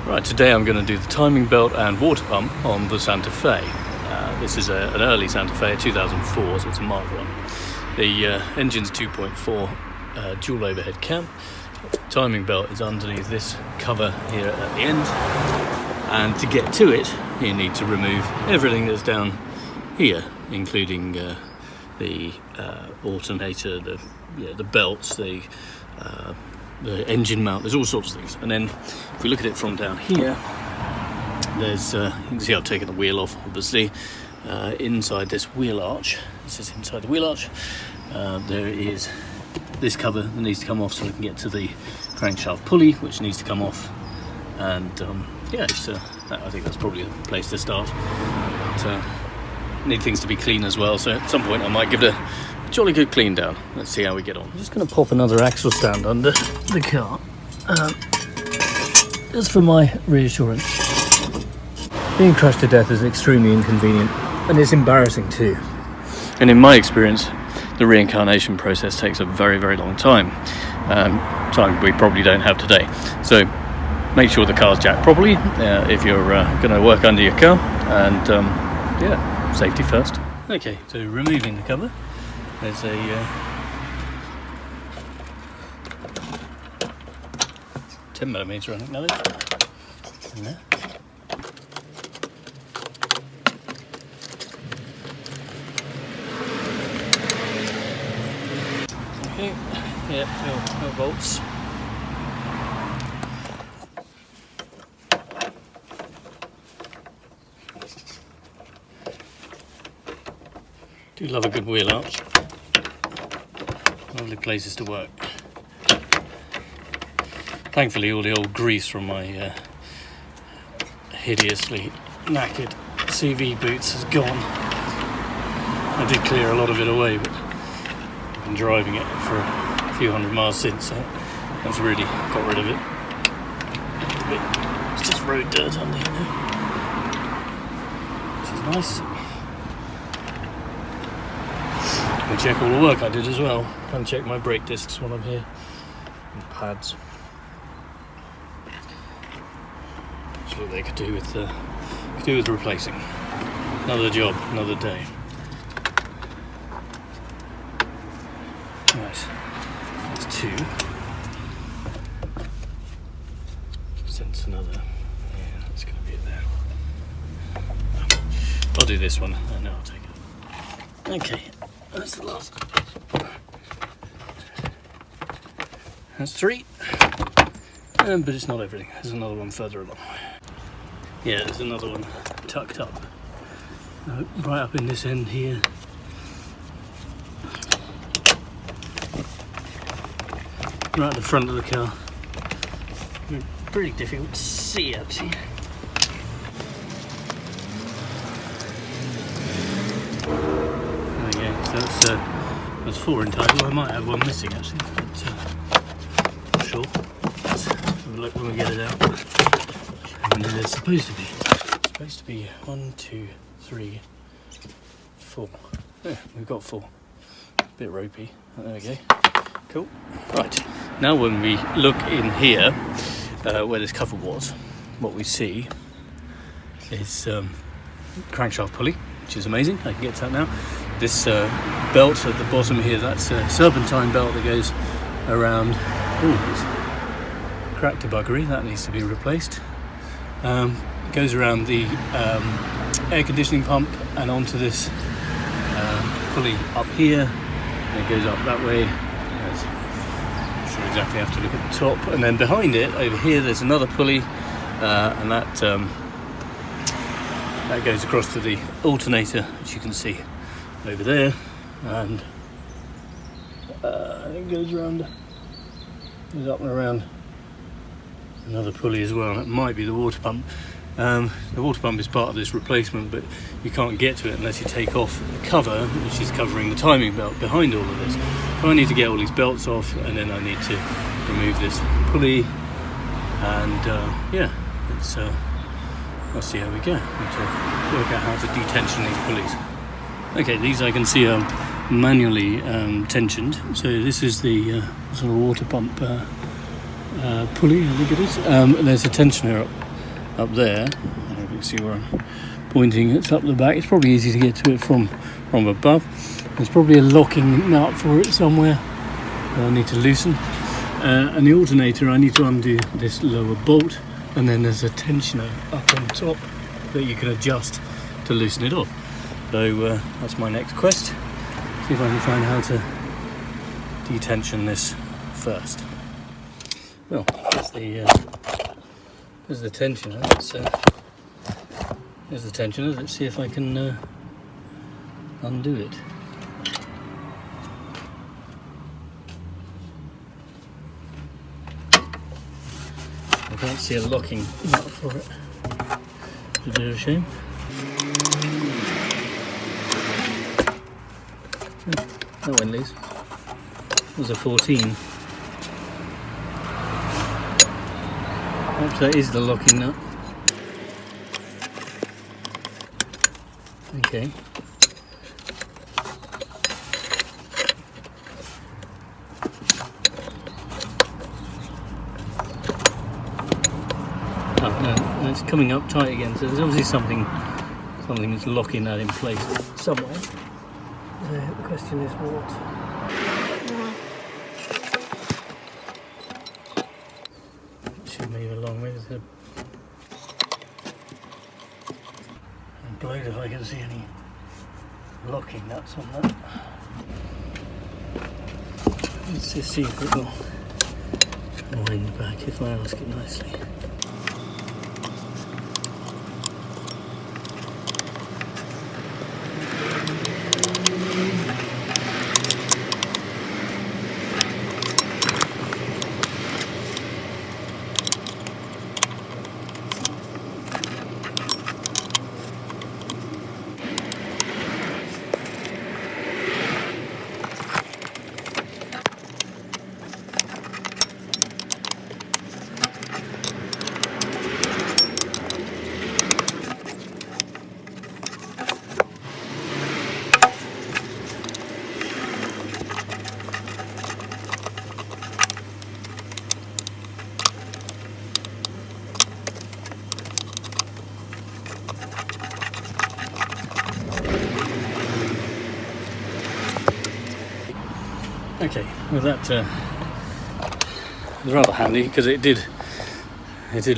Right, today I'm going to do the timing belt and water pump on the Santa Fe. This is an early Santa Fe, 2004, so it's a Mark 1. The engine's 2.4 dual overhead cam. Timing belt is underneath this cover here at the end. And to get to it, you need to remove everything that's down here, including the alternator, the belts, the engine mount. There's all sorts of things. And then if we look at it from down here, there's you can see I've taken the wheel off, obviously. Inside this wheel arch, this is inside the wheel arch, there is this cover that needs to come off so we can get to the crankshaft pulley, which needs to come off. And yeah, I think that's probably a place to start. But, need things to be clean as well, so at some point I might give it a jolly good clean down. Let's see how we get on. I'm just going to pop another axle stand under the car, just for my reassurance. Being crushed to death is extremely inconvenient, and it's embarrassing too. And in my experience, the reincarnation process takes a very, very long time. Time we probably don't have today. So make sure the car's jacked properly if you're going to work under your car, and yeah, safety first. Okay, so removing the cover, there's a 10mm, I think that is, in there. Okay, yeah, no bolts. Do love a good wheel arch. Lovely places to work. Thankfully all the old grease from my hideously knackered CV boots has gone. I did clear a lot of it away, but I've been driving it for a few hundred miles since, so that's really got rid of it. It's just road dirt under here now, which is nice. We check all the work I did as well. And check my brake discs when I'm here, and pads. See what they could do with replacing. Another job, another day. Right, that's two. Sense another. Yeah, that's going to be it there. I'll do this one, and now I'll take it. Okay. That's the last. That's three, but it's not everything. There's another one further along. Yeah, there's another one tucked up, right up in this end here. Right at the front of the car. Pretty difficult to see actually. That's four in total. I might have one missing actually, but not sure. Let's have a look when we get it out. And there's supposed to be 1, 2, 3, 4. Yeah, we've got 4. A bit ropey. There we go. Cool. Right. Now when we look in here, where this cover was, what we see is crankshaft pulley, which is amazing. I can get to that now. This belt at the bottom here, that's a serpentine belt that goes around. Oh, it's cracked a buggery, that needs to be replaced. It goes around the air conditioning pump and onto this pulley up here, and it goes up that way. I'm not sure exactly, have to look at the top. And then behind it, over here, there's another pulley, and that goes across to the alternator, which you can see over there, and it goes up and around another pulley as well. That might be the water pump. The water pump is part of this replacement, but you can't get to it unless you take off the cover, which is covering the timing belt behind all of this. So I need to get all these belts off, and then I need to remove this pulley, and yeah, let's see how we go. I need to work out how to detension these pulleys. Okay, these I can see are manually tensioned. So this is the sort of water pump pulley, I think it is. There's a tensioner up up there. I don't know if you can see where I'm pointing. It's up the back. It's probably easy to get to it from above. There's probably a locking nut for it somewhere that I need to loosen. And the alternator, I need to undo this lower bolt, and then there's a tensioner up on top that you can adjust to loosen it off. So that's my next quest. See if I can find how to detension this first. Well, there's the tensioner. There's the tensioner. Let's see if I can undo it. I can't see a locking nut for it. It's a bit of a shame. That went loose. It was a 14. Perhaps that is the locking nut. Okay. Oh, no, it's coming up tight again, so there's obviously something that's locking that in place somewhere. The question is what? Should move along with it. I'm blowed if I can see any locking nuts on that. Let's just see if it will wind back if I ask it nicely. Okay, well that was rather handy because it did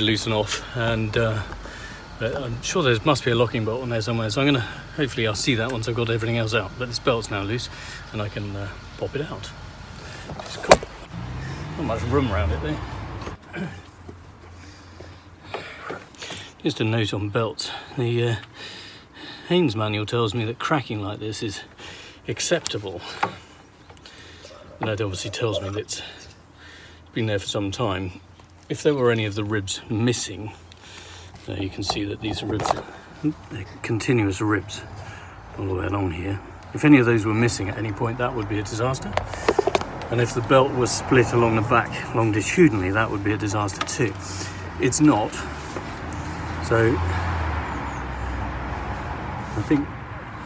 loosen off, and I'm sure there must be a locking bolt on there somewhere. So hopefully I'll see that once I've got everything else out. But this belt's now loose, and I can pop it out. It's cool. Not much room around it there. Just a note on belts. The Haynes manual tells me that cracking like this is acceptable. And that obviously tells me that it's been there for some time. If there were any of the ribs missing, you can see that these ribs, they're continuous ribs all the way along here. If any of those were missing at any point, that would be a disaster. And if the belt was split along the back longitudinally, that would be a disaster too. It's not. So I think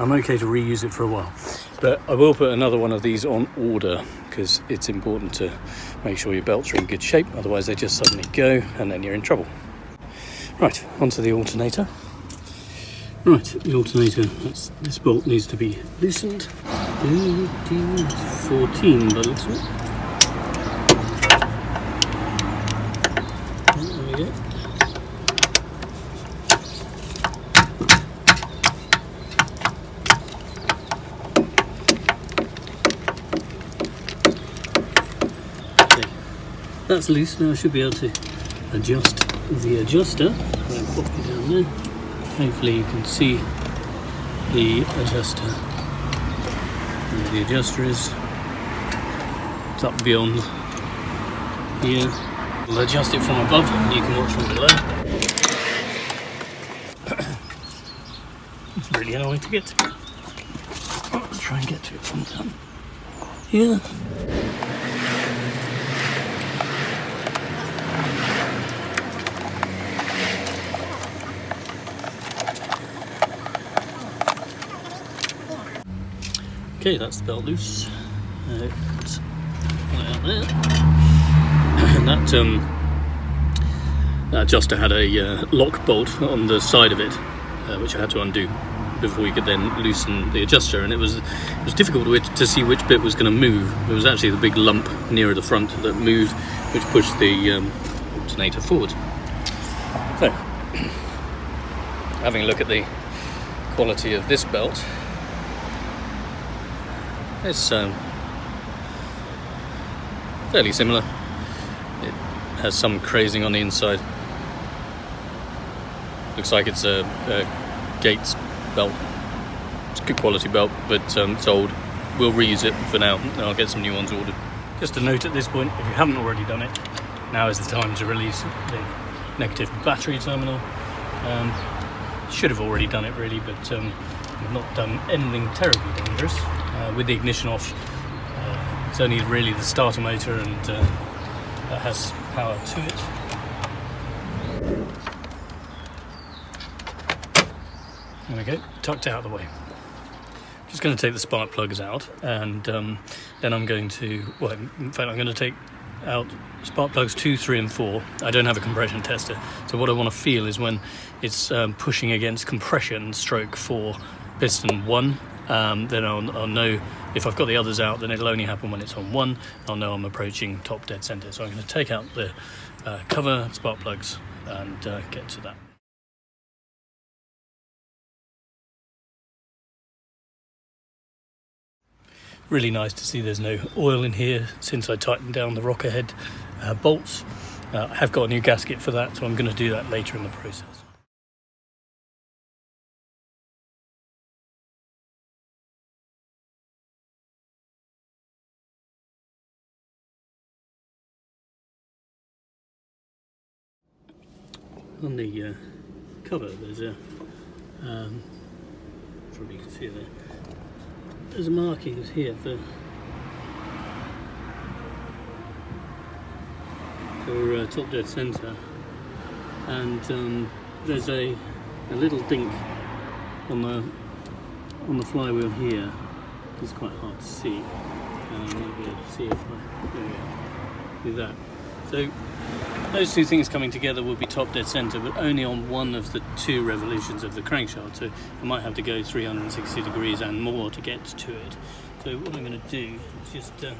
I'm okay to reuse it for a while. But I will put another one of these on order because it's important to make sure your belts are in good shape, otherwise they just suddenly go and then you're in trouble. Right, onto the alternator. Right, the alternator, this bolt needs to be loosened. 14 by the looks of it. There we go. That's loose, now I should be able to adjust the adjuster. I'll pop it down there. Hopefully you can see the adjuster. Where the adjuster is. It's up beyond here. We'll adjust it from above and you can watch from below. It's really annoying to get to. Let's try and get to it from down here. Okay, that's the belt loose. Pull it out there. And adjuster had a lock bolt on the side of it, which I had to undo before you could then loosen the adjuster, and it was difficult to see which bit was going to move. There was actually the big lump nearer the front that moved, which pushed the alternator forward. So, having a look at the quality of this belt, it's fairly similar. It has some crazing on the inside. Looks like it's a Gates belt. It's a good quality belt, but it's old. We'll reuse it for now, and I'll get some new ones ordered. Just a note at this point, if you haven't already done it, now is the time to release the negative battery terminal. Should have already done it really, but we've not done anything terribly dangerous. With the ignition off, it's only really the starter motor, and that has power to it. There we go, tucked out of the way. Just going to take the spark plugs out, and then I'm going to, well, in fact I'm going to take out spark plugs 2, 3 and 4. I don't have a compression tester, so what I want to feel is when it's pushing against compression stroke for piston 1, then I'll know if I've got the others out, then it'll only happen when it's on 1. I'll know I'm approaching top dead center. So I'm going to take out the cover spark plugs and get to that. Really nice to see there's no oil in here since I tightened down the rocker head bolts. I have got a new gasket for that, so I'm going to do that later in the process. On the cover there's a, probably you can see it there, there's a markings here for top dead centre, and there's a little dink on the flywheel here. It's quite hard to see. Maybe able to see if I do that. So those two things coming together will be top dead center, but only on one of the 2 revolutions of the crankshaft. So I might have to go 360 degrees and more to get to it. So what I'm going to do is just going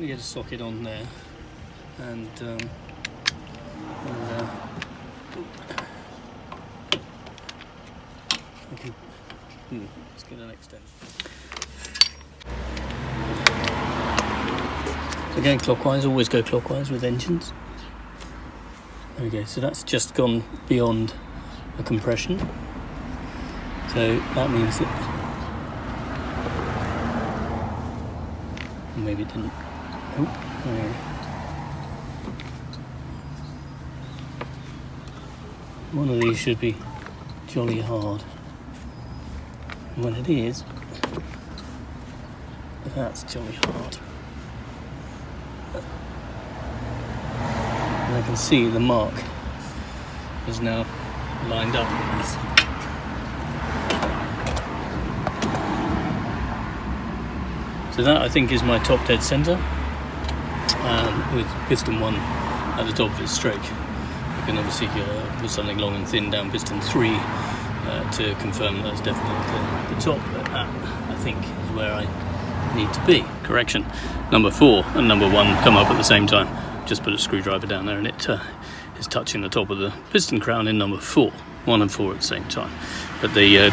to get a socket on there, and let's get an extension. So going clockwise, always go clockwise with engines. There we go, so that's just gone beyond a compression. So that means that, maybe it didn't. Oh, there. One of these should be jolly hard. And when it is, that's jolly hard. And I can see the mark is now lined up with this. So that, I think, is my top dead centre, with piston 1 at the top of its stroke. You can obviously put something long and thin down piston 3 to confirm that's definitely the top, but that, I think, is where I need to be. Correction, number 4 and number 1 come up at the same time. Just put a screwdriver down there and it is touching the top of the piston crown in number 4. 1 and 4 at the same time. But the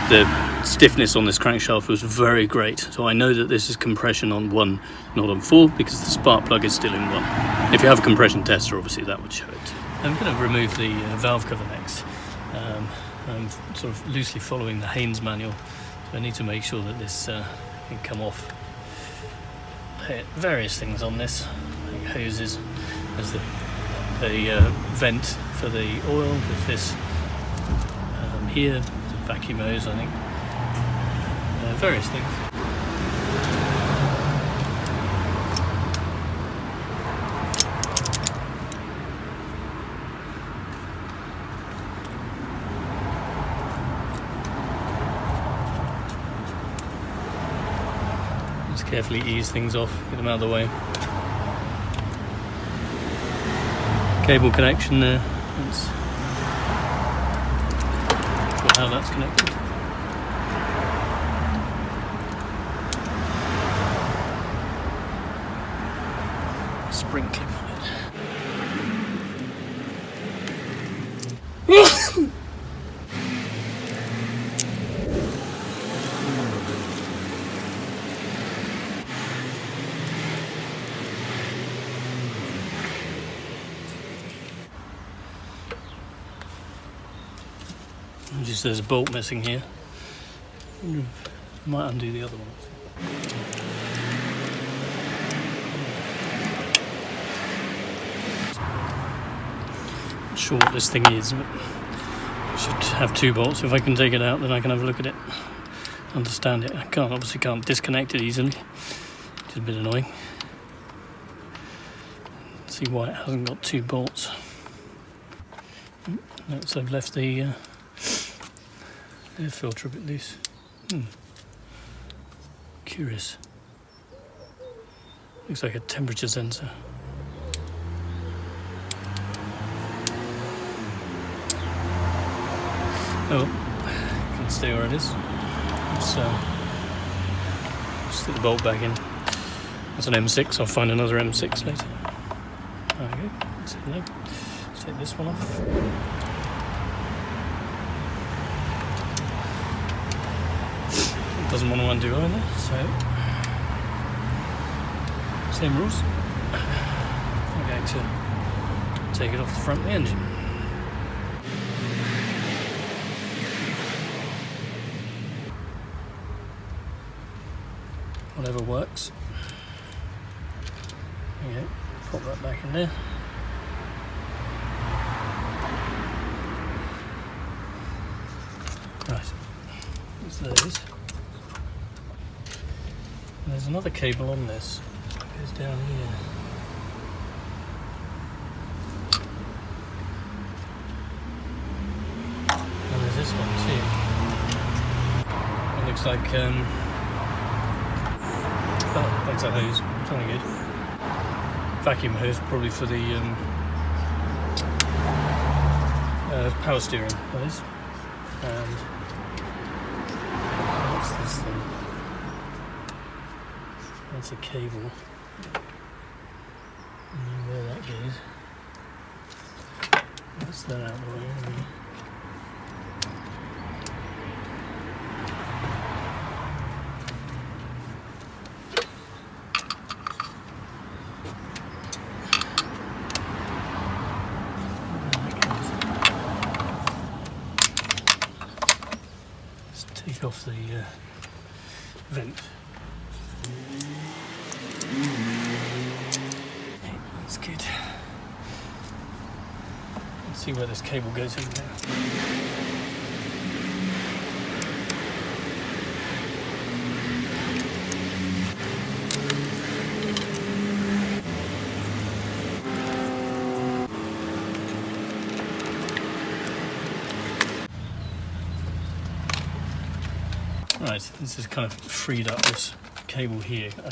stiffness on this crankshaft was very great, so I know that this is compression on 1, not on 4, because the spark plug is still in 1. If you have a compression tester, obviously that would show it. I'm going to remove the valve cover next. I'm sort of loosely following the Haynes manual, so I need to make sure that this can come off. Various things on this, like hoses. There's the vent for the oil. There's this here, it's a vacuum hose, I think. Various things. Just carefully ease things off, get them out of the way. cable connection there. That's not sure how that's connected. Spring clip on it. Just there's a bolt missing here. Might undo the other one. Not sure what this thing is, but it should have 2 bolts. If I can take it out, then I can have a look at it, understand it. I obviously can't disconnect it easily, which is a bit annoying. Let's see why it hasn't got 2 bolts. Notice I've left the air filter a bit loose. Curious. Looks like a temperature sensor. Oh, you can stay where it is. Let's stick the bolt back in. That's an M6. I'll find another M6 later. There we go. Let's take this one off. Doesn't want to undo either, so same rules. I'm going to take it off the front of the engine. Whatever works. There you go. Pop that back in there. Right, so there it is. There's another cable on this. It goes down here. And there's this one too. It looks like that's a hose. Something good. Vacuum hose, probably for the power steering. That is. And what's this thing? That's a cable. I don't know where that goes. That's that out of the way. Let's take off the vent. That's good. Let's see where this cable goes in now. Right, this is kind of freed up this cable here. I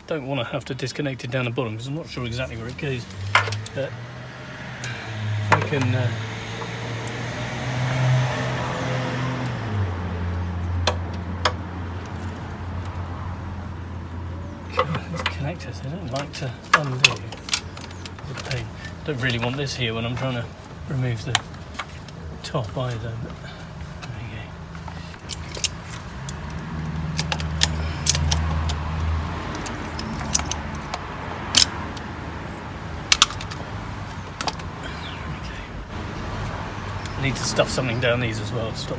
don't want to have to disconnect it down the bottom because I'm not sure exactly where it goes. But if I can these connectors, they don't like to undo. It's a pain. Don't really want this here when I'm trying to remove the top either. But I need to stuff something down these as well to stop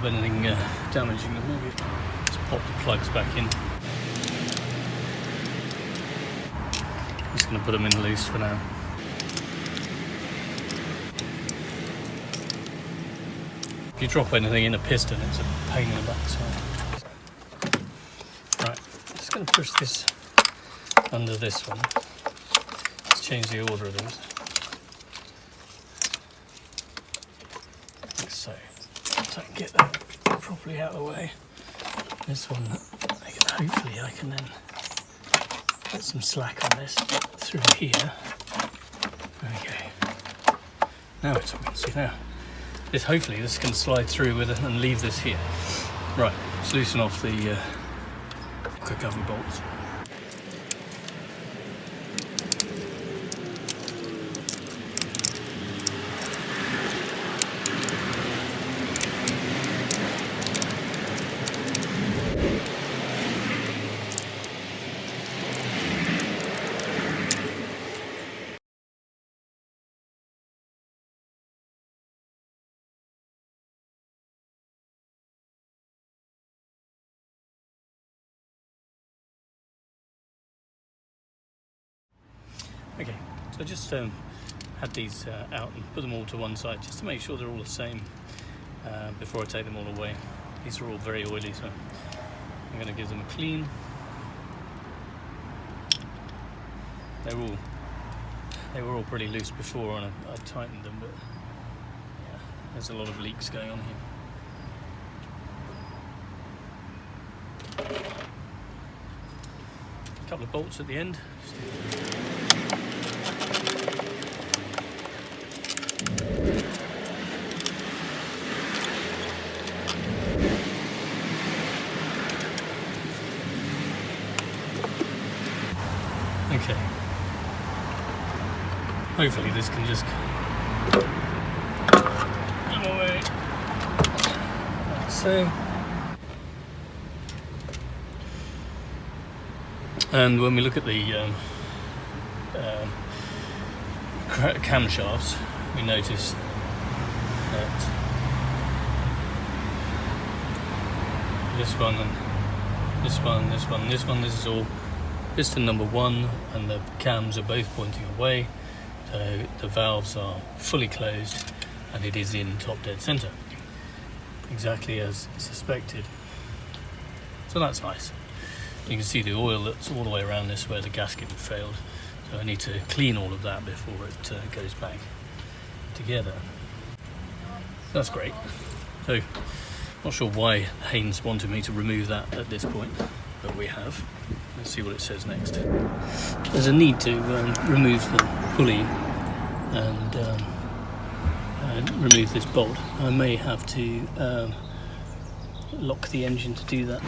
anything damaging them. Maybe just pop the plugs back in. I'm just going to put them in loose for now. If you drop anything in a piston, it's a pain in the backside. Right, I'm just going to push this under this one. Let's change the order of these. So I can get that properly out of the way. This one, hopefully I can then put some slack on this through here. Okay. Now we're talking. See now. Hopefully this can slide through with it and leave this here. Right, let's loosen off the cover bolts. Okay, so I just had these out and put them all to one side just to make sure they're all the same before I take them all away. These are all very oily, so I'm going to give them a clean. They were all pretty loose before and I tightened them, but yeah, there's a lot of leaks going on here. A couple of bolts at the end. Okay. Hopefully this can just come away. Like so. And when we look at the camshafts, we notice that this one and this one, this is all piston number 1, and the cams are both pointing away, so the valves are fully closed and it is in top dead center, exactly as suspected. So that's nice. You can see the oil that's all the way around this where the gasket failed, so I need to clean all of that before it goes back together. That's great. So not sure why Haynes wanted me to remove that at this point, but we have. Let's see what it says next. There's a need to remove the pulley and remove this bolt. I may have to lock the engine to do that.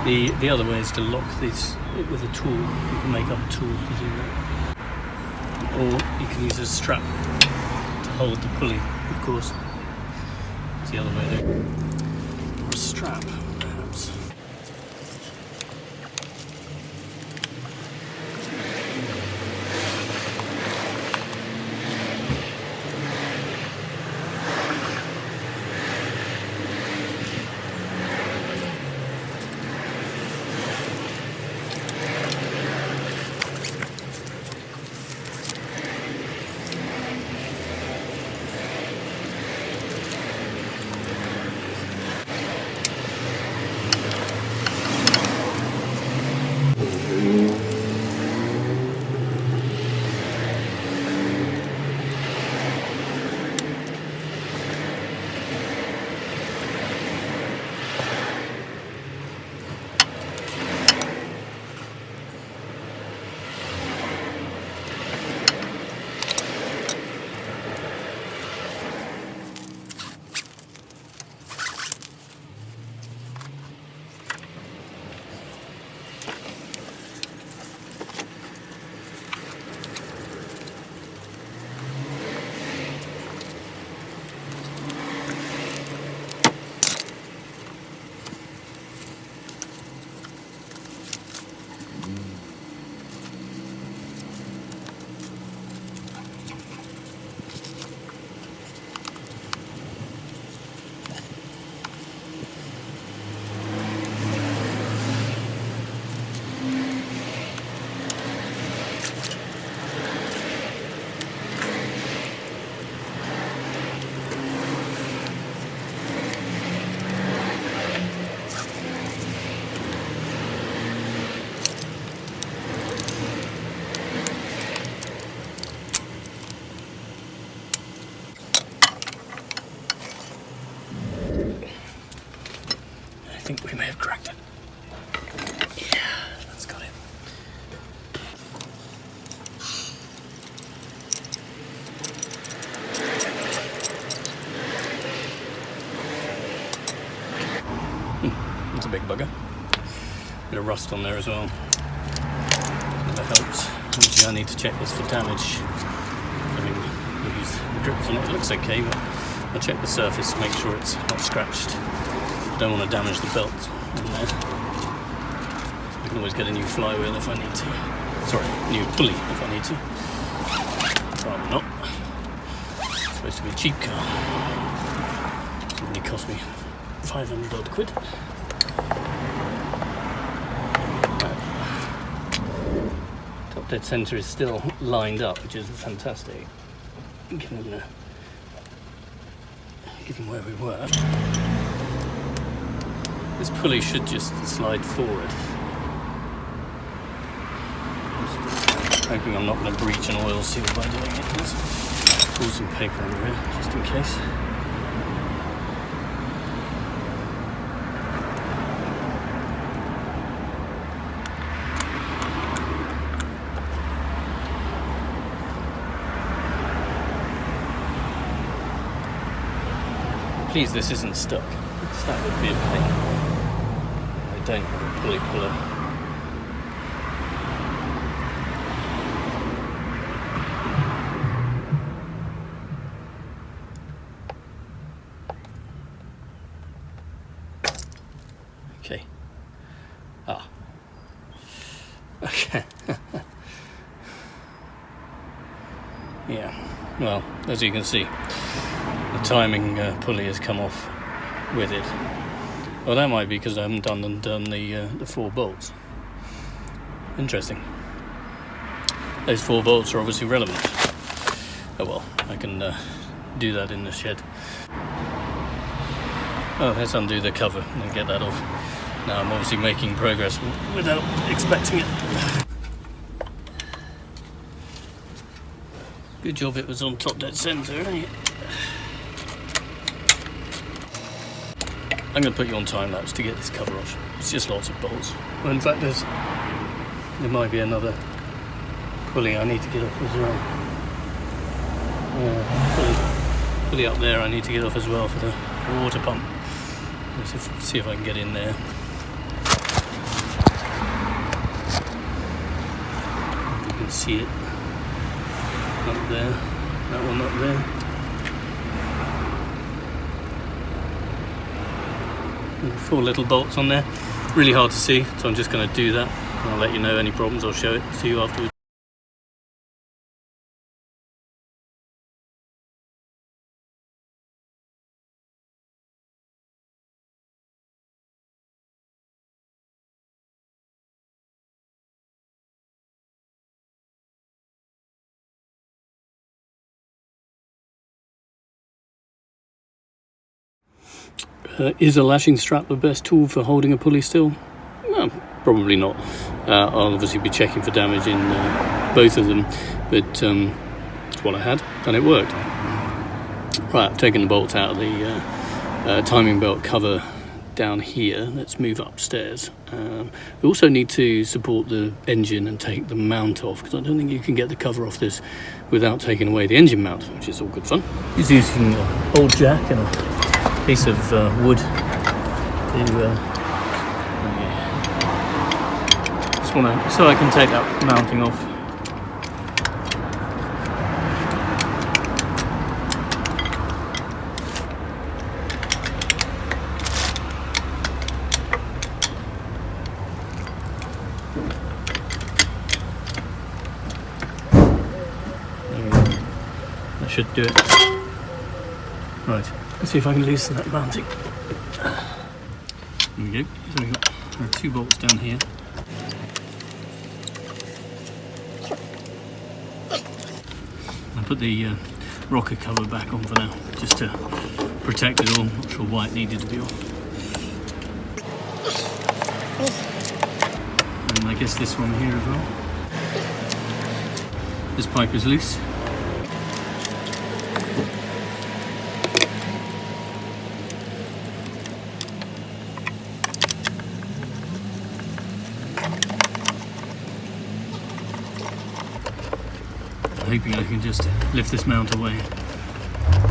The other way is to lock this with a tool. You can make up a tool to do that. Or you can use a strap to hold the pulley, of course. It's the other way though. Or a strap, perhaps. bugger. Bit of rust on there as well. That helps. Obviously I need to check this for damage. I mean, we've used the drips on it. It looks okay, but I'll check the surface to make sure it's not scratched. Don't want to damage the belt on there. I can always get a new flywheel if I need to. Sorry, new pulley if I need to. Rather not. It's supposed to be a cheap car. It only cost me 500 odd quid. Top dead centre is still lined up, which is fantastic. Given where we were. This pulley should just slide forward. I'm hoping I'm not going to breach an oil seal by doing it. Let's pull some paper under it, just in case. Please, this isn't stuck, because that would be a pain. I don't have a pulley puller. Okay. Ah. Okay. Yeah. Well, as you can see, the timing pulley has come off with it. Well, that might be because I haven't undone the 4 bolts. Interesting. Those 4 bolts are obviously relevant. Oh well, I can do that in the shed. Oh, let's undo the cover and get that off. Now I'm obviously making progress without expecting it. Good job it was on top dead centre, eh? I'm going to put you on time lapse to get this cover off. It's just lots of bolts. Well, in fact, there might be another pulley I need to get off as well. Pulley up there I need to get off as well for the water pump. Let's see if I can get in there. If you can see it. Up there. That one up there. 4 little bolts on there, really hard to see, so I'm just going to do that. I'll let you know any problems. I'll show it to you afterwards. Is a lashing strap the best tool for holding a pulley still? No, probably not. I'll obviously be checking for damage in both of them, but it's what I had and it worked. Right, I've taken the bolts out of the timing belt cover down here. Let's move upstairs. We also need to support the engine and take the mount off, because I don't think you can get the cover off this without taking away the engine mount, which is all good fun. He's using an old jack and a piece of wood to just want to, so I can take that mounting off. That should do it. Right. Let's see if I can loosen that mounting. There we go. So we've got 2 bolts down here. I'll put the rocker cover back on for now, just to protect it all. Not sure why it needed to be off. And I guess this one here as well. This pipe is loose. Hoping I can just lift this mount away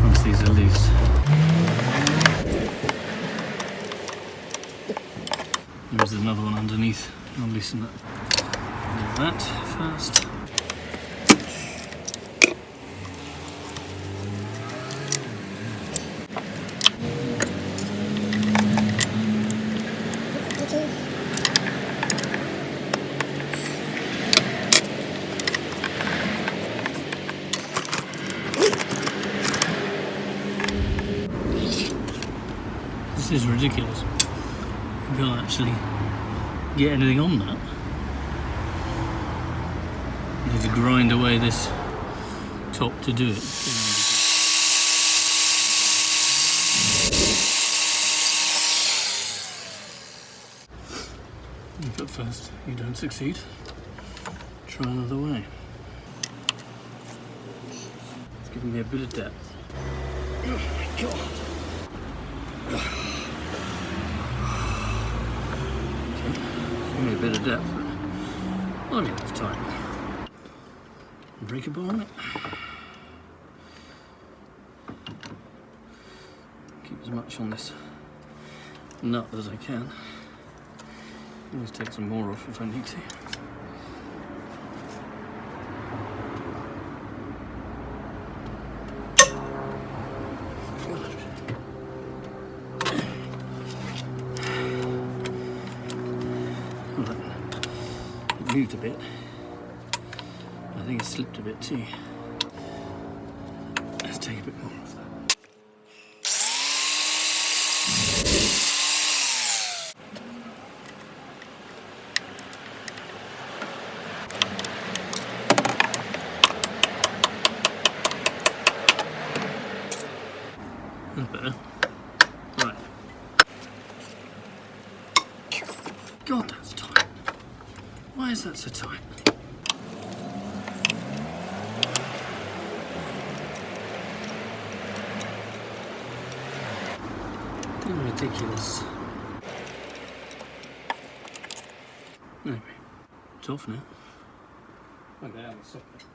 once these are loose. there's another one underneath. I'll loosen that. Do that first. This is ridiculous. You can't actually get anything on that. You need to grind away this top to do it. If at first you don't succeed, try another way. It's giving me a bit of depth. Oh my god. Give me a bit of depth, but I'll get this tight. Break a bar on it. Keep as much on this nut as I can. Always take some more off if I need to. It moved a bit. I think it slipped a bit too. Let's take a bit more of that. That's better. Right. God, that's tight. Why is that so tight? Ridiculous. Anyway, it's off now. Okay, I'll stop it.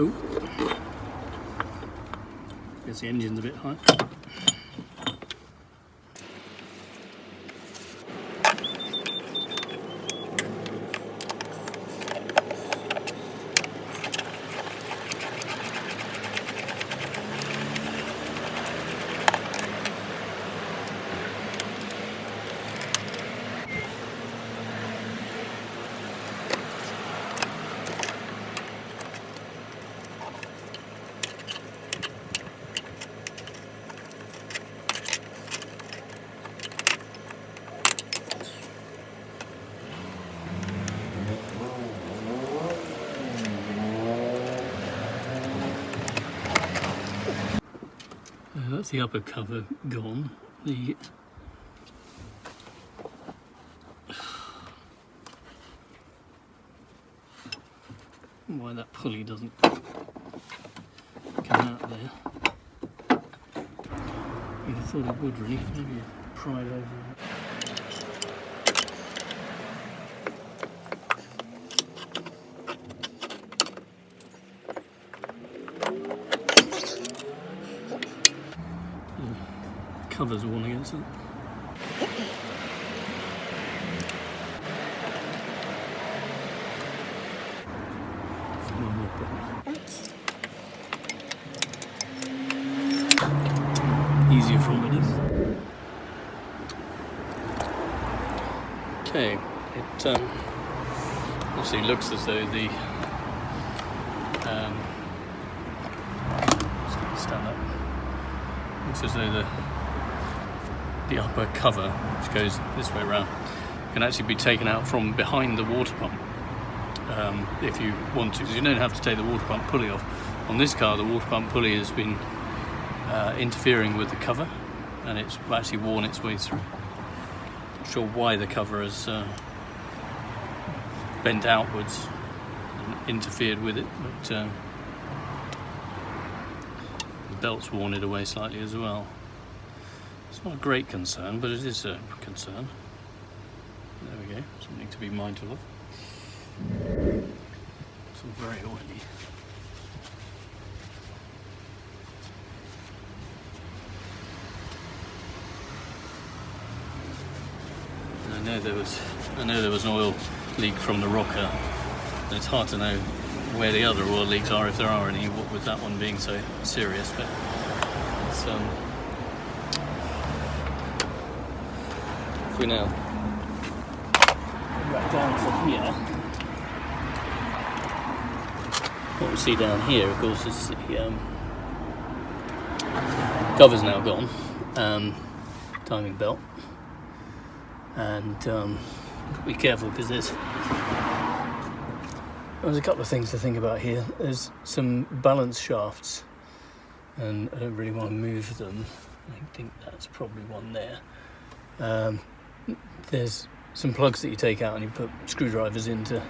Oh, guess the engine's a bit high. That's the upper cover gone. The why that pulley doesn't come out there. You'd have thought it would really. Maybe pry it over. Covers warning against that. One more button. Easier from it is. Okay, it obviously looks as though the stand up. Looks as though the upper cover, which goes this way around, can actually be taken out from behind the water pump. if you want to, because you don't have to take the water pump pulley off. On this car, the water pump pulley has been interfering with the cover, and it's actually worn its way through. Not sure why the cover has bent outwards and interfered with it, but the belt's worn it away slightly as well. It's not a great concern, but it is a concern. There we go, something to be mindful of. It's all very oily. And I know there was an oil leak from the rocker, and it's hard to know where the other oil leaks are, if there are any, what with that one being so serious, but it's if we now go back down to here, what we see down here, of course, is the cover's now gone, timing belt, and be careful because there's a couple of things to think about here. There's some balance shafts, and I don't really want to move them. I think that's probably one there. There's some plugs that you take out and you put screwdrivers in to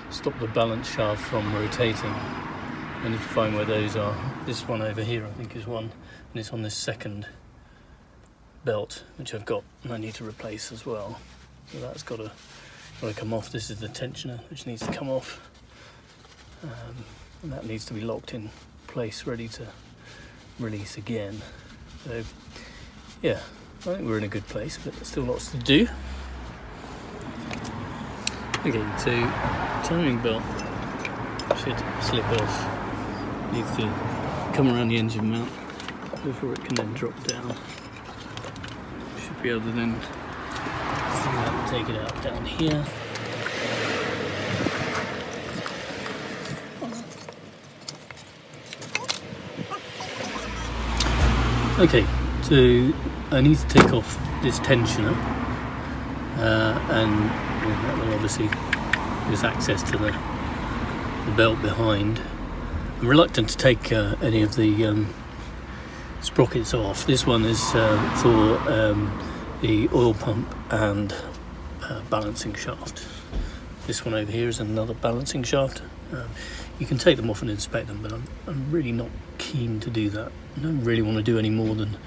stop the balance shaft from rotating. I need to find where those are. This one over here I think is one, and it's on this second belt which I've got and I need to replace as well. So that's got to come off. This is the tensioner which needs to come off, and that needs to be locked in place, ready to release again. So yeah, I think we're in a good place, but there's still lots to do. Okay, so timing belt should slip off. Needs to come around the engine mount before it can then drop down. Should be able to then take it out down here. Okay, so I need to take off this tensioner, and that will obviously give us access to the belt behind. I'm reluctant to take any of the sprockets off. This one is for the oil pump and balancing shaft. This one over here is another balancing shaft. You can take them off and inspect them, but I'm really not keen to do that. I don't really want to do any more than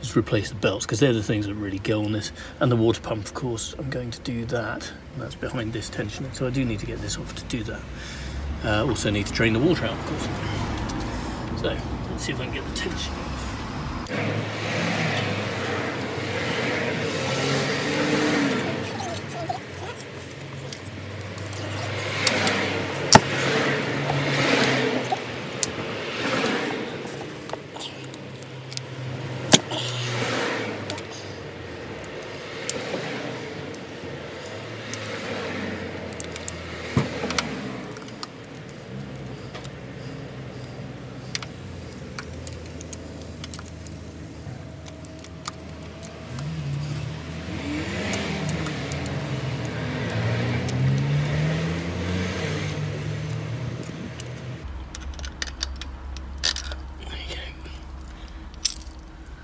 just replace the belts, because they're the things that really go on this. And the water pump, of course, I'm going to do that. And that's behind this tensioner, so I do need to get this off to do that. Also need to drain the water out, of course. So let's see if I can get the tension off.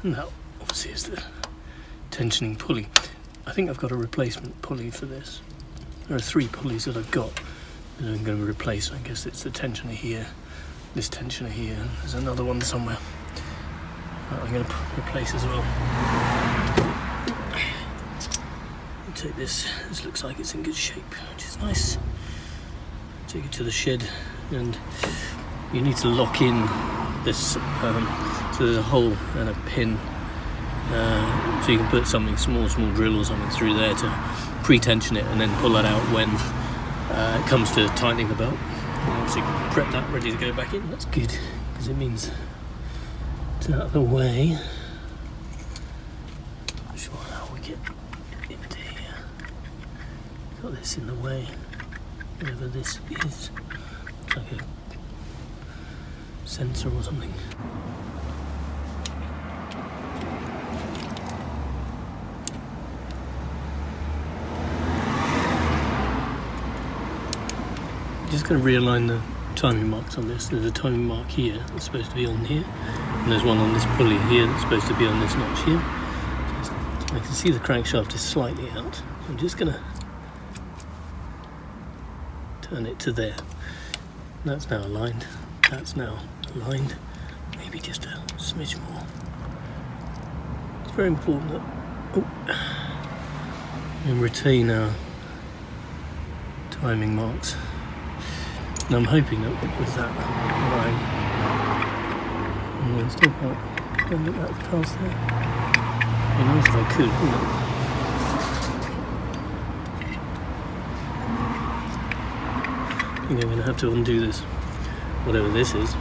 Now, obviously, is the tensioning pulley. I think I've got a replacement pulley for this. There are 3 pulleys that I've got that I'm going to replace. I guess it's the tensioner here, this tensioner here, and there's another one somewhere that I'm going to replace as well. I'll take this. This looks like it's in good shape, which is nice. Take it to the shed, and you need to lock in this. So there's a hole and a pin, so you can put something small drill or something through there to pre-tension it and then pull that out when it comes to tightening the belt. And obviously prep that ready to go back in. That's good, because it means it's out of the way. Not sure how we get into here. Got this in the way, whatever this is. It's like a sensor or something. just going to realign the timing marks on this. There's a timing mark here that's supposed to be on here, and there's one on this pulley here that's supposed to be on this notch here. I can see the crankshaft is slightly out. I'm just going to turn it to there. That's now aligned. That's now aligned. Maybe just a smidge more. It's very important that we retain our timing marks. And I'm hoping that with that line, and then still can't get that past there. It'd be nice if I could, wouldn't it? I think I'm going to have to undo this, whatever this is.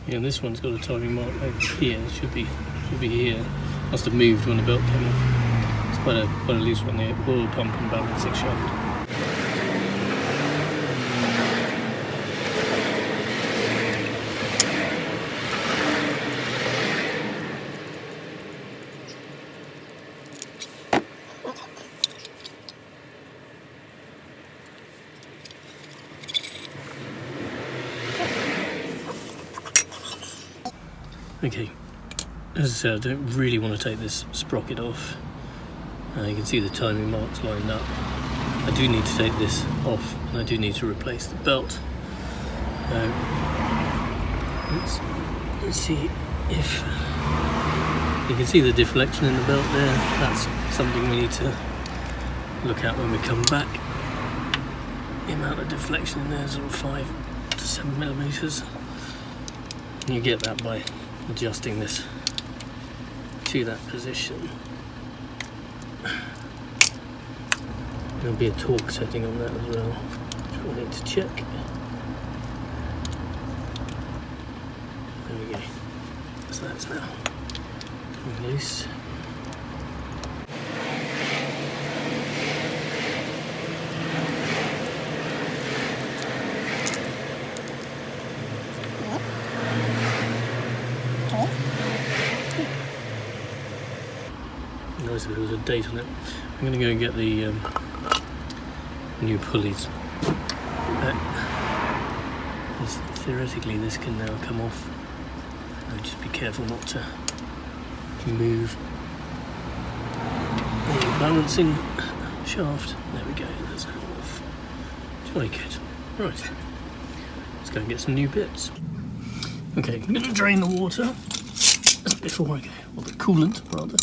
Yeah, this one's got a timing mark over here. It should be here. Must have moved when the belt came off. It's quite a loose one, the oil pump and balancing shaft. Okay, as I said, I don't really want to take this sprocket off. You can see the timing marks lined up. I do need to take this off, and I do need to replace the belt. Let's see if you can see the deflection in the belt there. That's something we need to look at when we come back. The amount of deflection in there is sort of 5 to 7 millimeters. And you get that by adjusting this to that position. There'll be a torque setting on that as well, which we'll need to check. There we go. So that's now coming loose. Nice if there was a date on it. I'm going to go and get the new pulleys. Theoretically this can now come off. Just be careful not to move the balancing shaft. There we go, that's now off. Jolly good. Right, let's go and get some new bits. Okay, I'm going to drain the water before I go, or the coolant rather.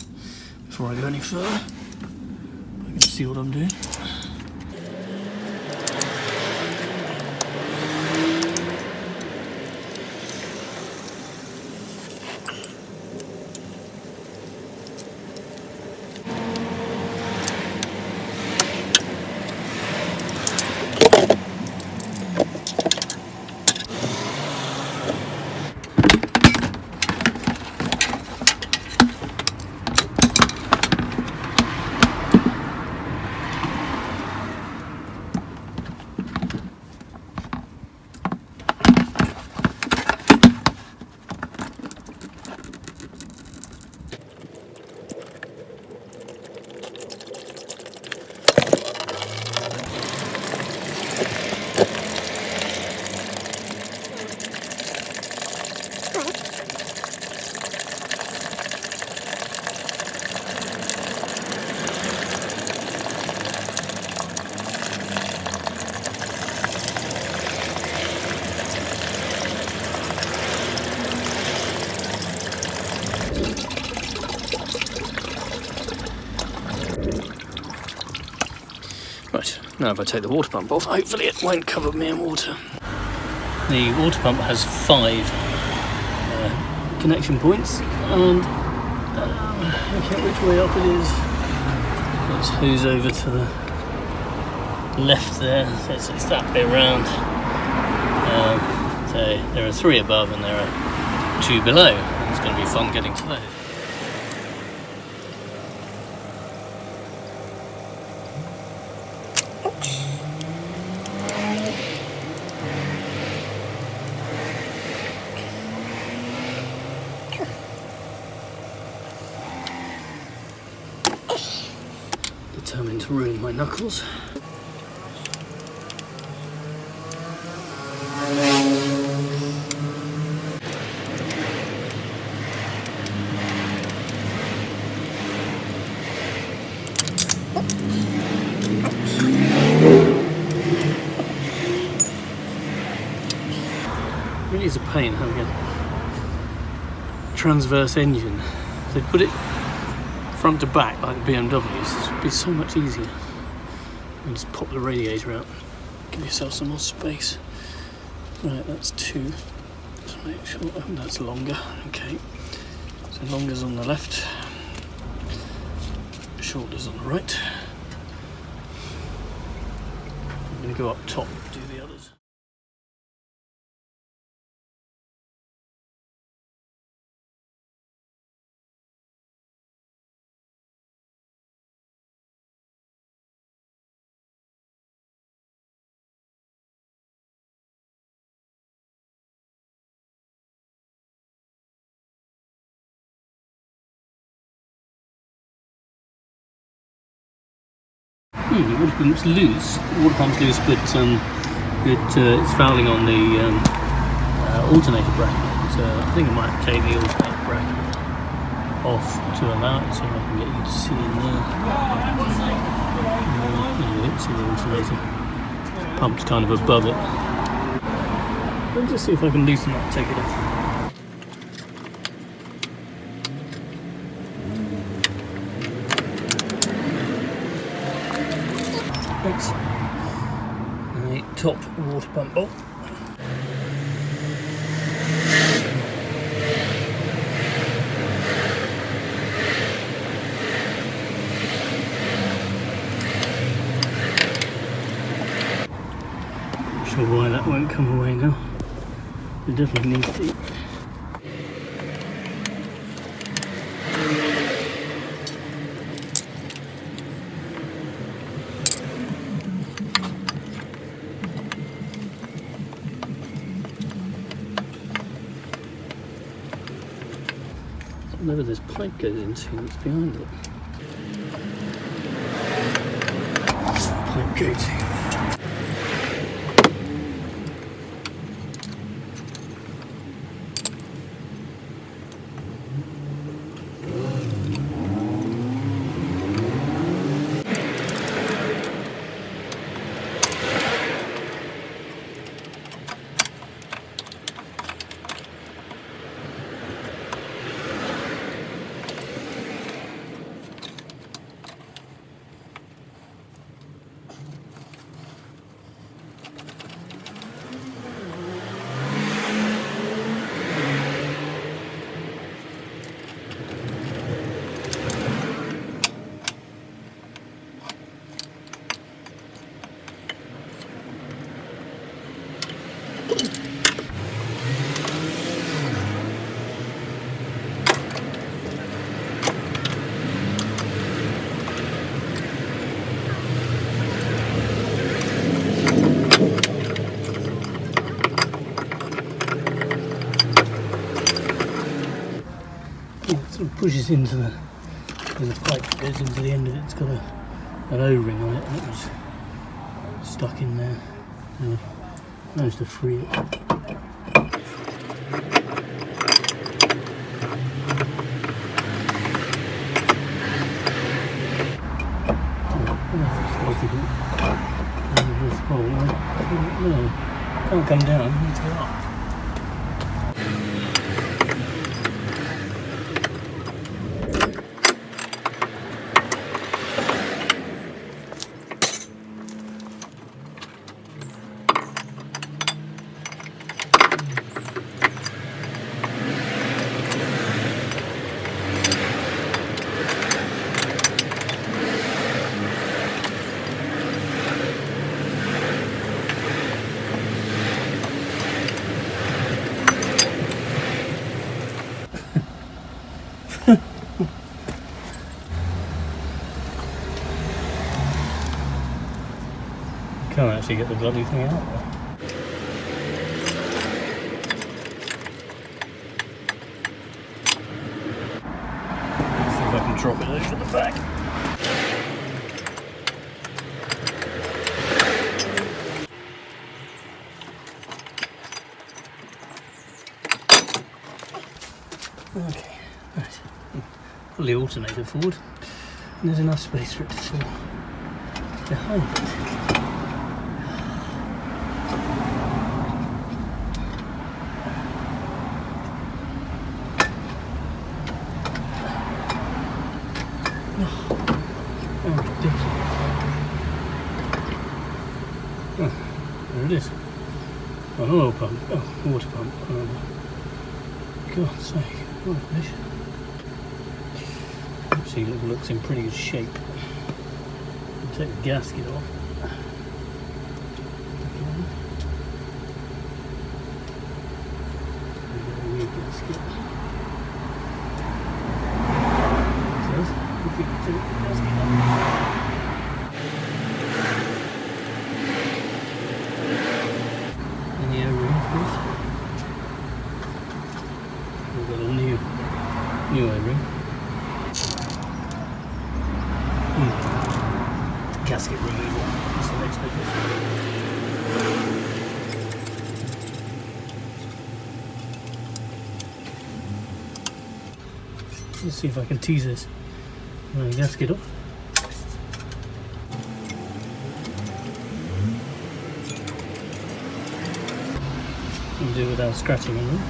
Before I go any further, I can see what I'm doing. Right, now if I take the water pump off, hopefully it won't cover me in water. The water pump has 5 connection points, and I can't which way up it is. Let's hose over to the left there, so it's that bit round. So So there are 3 above and there are 2 below. It's going to be fun getting to those. Determined to ruin my knuckles. Really is a pain having a transverse engine. They put it front to back like the BMWs. This would be so much easier. And just pop the radiator out, give yourself some more space. Right, that's 2. Just make sure that's longer. Okay, so longer's on the left, shorter's on the right. I'm going to go up top, do the others. The water pump's loose. The water pump's loose, but it's fouling on the alternator bracket. So I think I might take the alternator bracket off to allow it, so I can get you to see in there. You can see the alternator pump's kind of above it. Let's just see if I can loosen that and take it off. The top water pump bolt. Not sure why that won't come away now. It definitely needs to. Whatever this pipe goes into, it's behind it. Pipe go to. Sort of pushes into the pipe that goes into the end of it. It's got an O-ring on it and it was stuck in there. And I managed to free it. No, can't come down, it needs to go up. Can't actually get the bloody thing out there. Let's see if I can drop it over the back. Okay, right. Pull the alternator forward, and there's enough space for it to fall behind it. Oh, ridiculous. Oh, there it is. An oil pump. Oh, water pump. Oh, God's sake. Rubbish. See, it looks in pretty good shape. I'll take the gasket off. New gasket. Says, if you can take the gasket off. And the O-ring, of course. We've got a new O-ring. Gasket removal. That's the next bit. Let's see if I can tease this gasket off. And do it without scratching anything.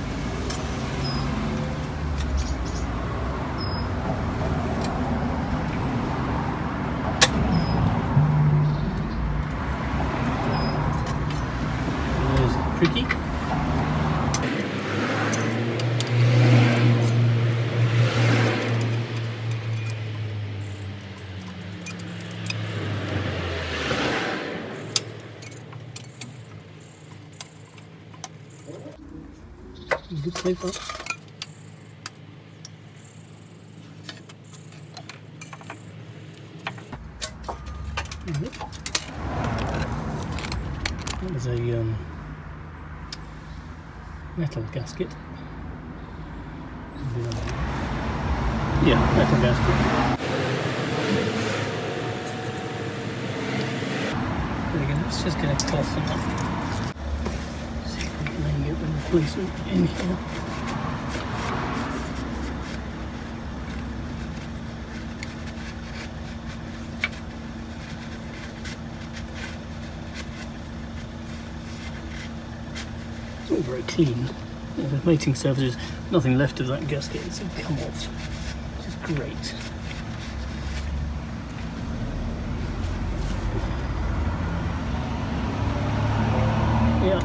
Tricky. Good so far. That was a metal gasket. Yeah, metal gasket. There we go, let's just get a cloth on that. See if we can then get the replacement in here. It's all very clean. Yeah, the mating surfaces, nothing left of that gasket, it's all come off, which is great. Yeah,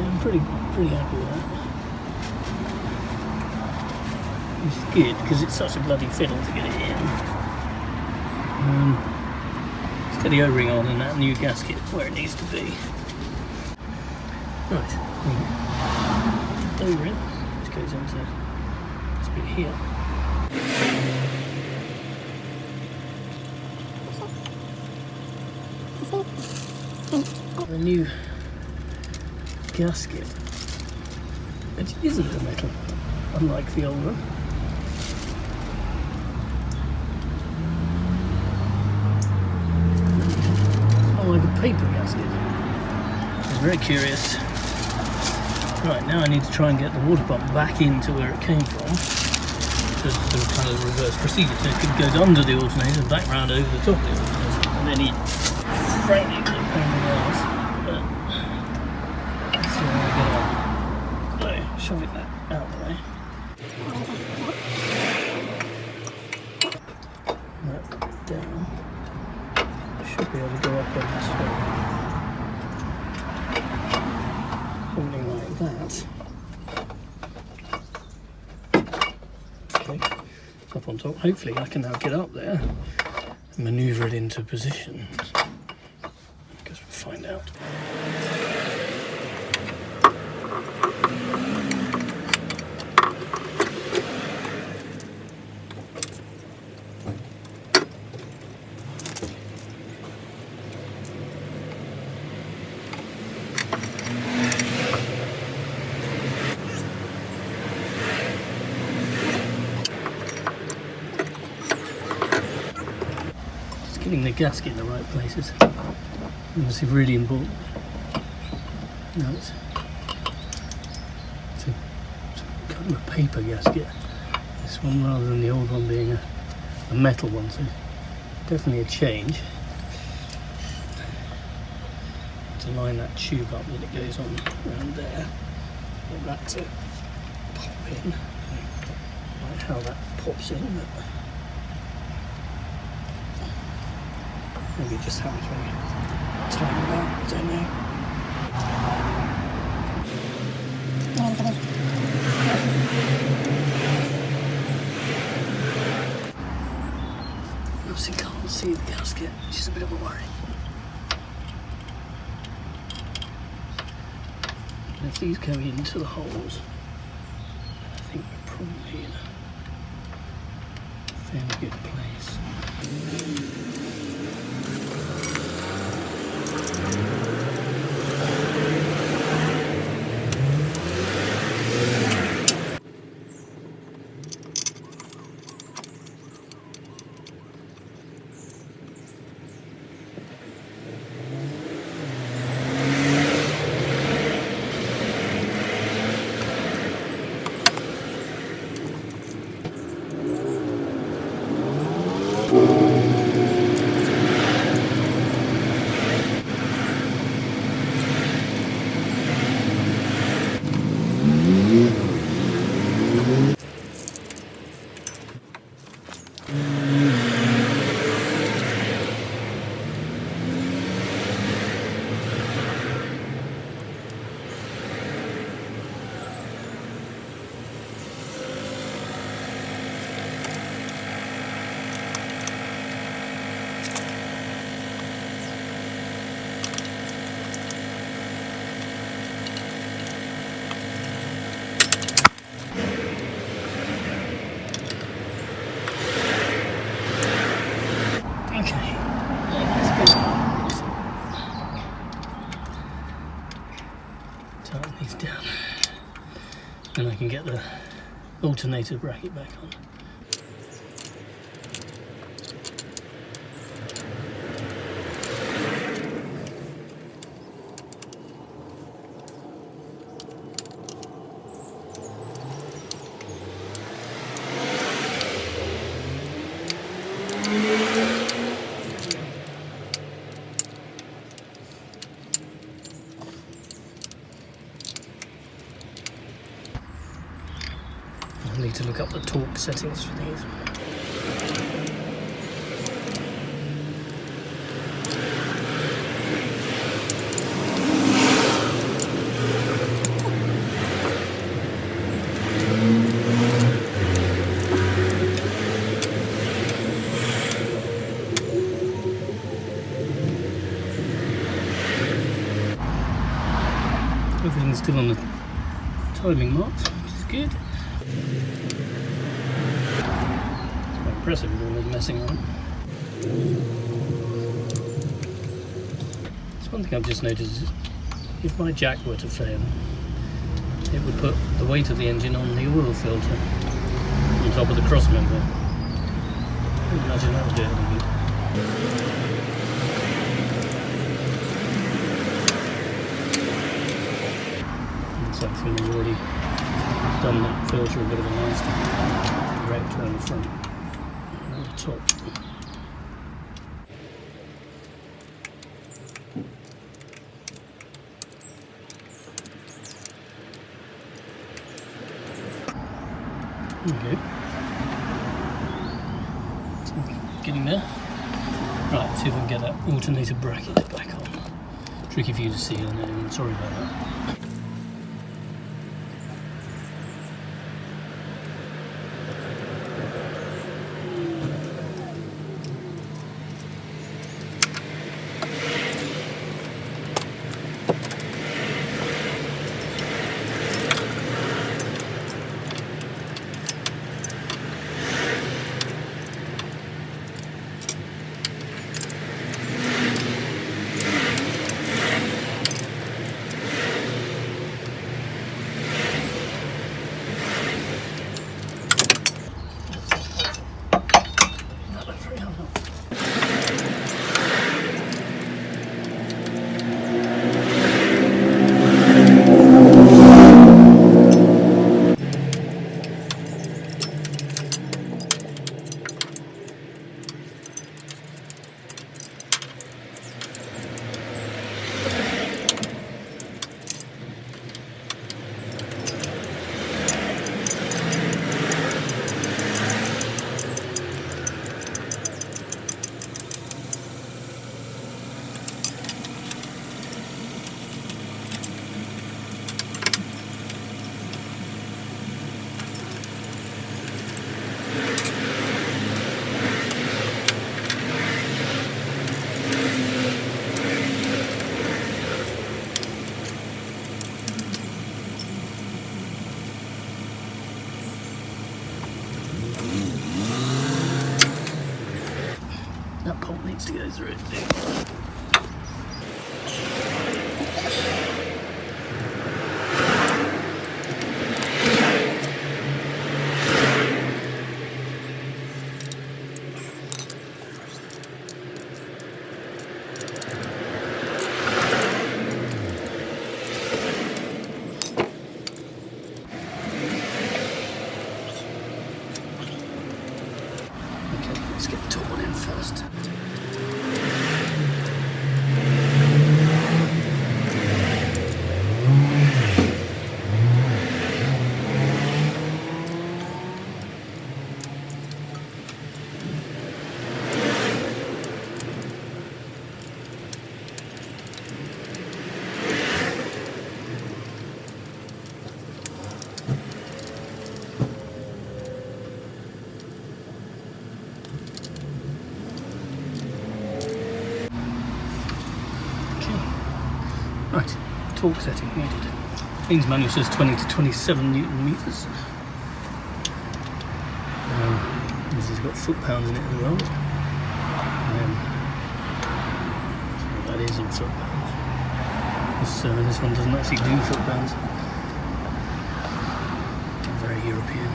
I'm pretty happy with that. It's good because it's such a bloody fiddle to get it in. Let's get the O-ring on and that new gasket where it needs to be. Right. O-ring, which goes into this bit here. The new gasket, which isn't a metal, unlike the old one. It's not like a paper gasket. I'm very curious. Right, now I need to try and get the water pump back into where it came from. Just the kind of reverse procedure. So it goes under the alternator and back round over the top of the alternator. And then it frankly could have pain in the arse. But let's see how we get on. So, shoving that out of the way. That down. Should be able to go up on this way. Something like that. Okay, it's up on top. Hopefully I can now get up there and manoeuvre it into position. I guess we'll find out. getting the gasket in the right places. Obviously really important. Now it's a kind of a paper gasket, this one, rather than the old one being a metal one, so definitely a change. To line that tube up that it goes on around there, get that to pop in, like how that pops in, but maybe it just happens when you tighten it up, I don't know. Obviously can't see the gasket, which is a bit of a worry. And if these go into the holes, I think we're probably in a fairly good place. Tighten these down, and I can get the alternator bracket back on. I need to look up the torque settings for these. Everything's still on the timing marks, which is good. It's quite impressive with all the messing around. It's one thing I've just noticed is if my jack were to fail, it would put the weight of the engine on the oil filter on top of the cross member. I can imagine that would do it any good. Looks like somebody's already done that filter a bit of a nasty rector on the front and the top. Okay. Getting there. Right, see if I can get that alternator bracket back on. Tricky for you to see, I know, sorry about that. That bolt needs to go through it. Okay, let's get the top one in first. Right, torque setting needed. Means manual says 20 to 27 Newton meters. This has got foot-pounds in it as well. So that is in foot-pounds. This one doesn't actually do foot-pounds. Very European.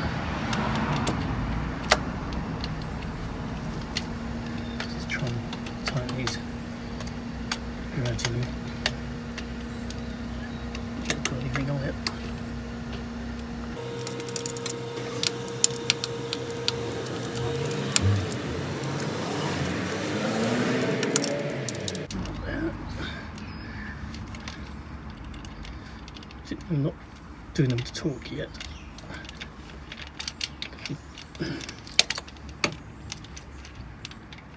Just try and tighten these gradually. Anything on it. I'm not doing them to torque yet.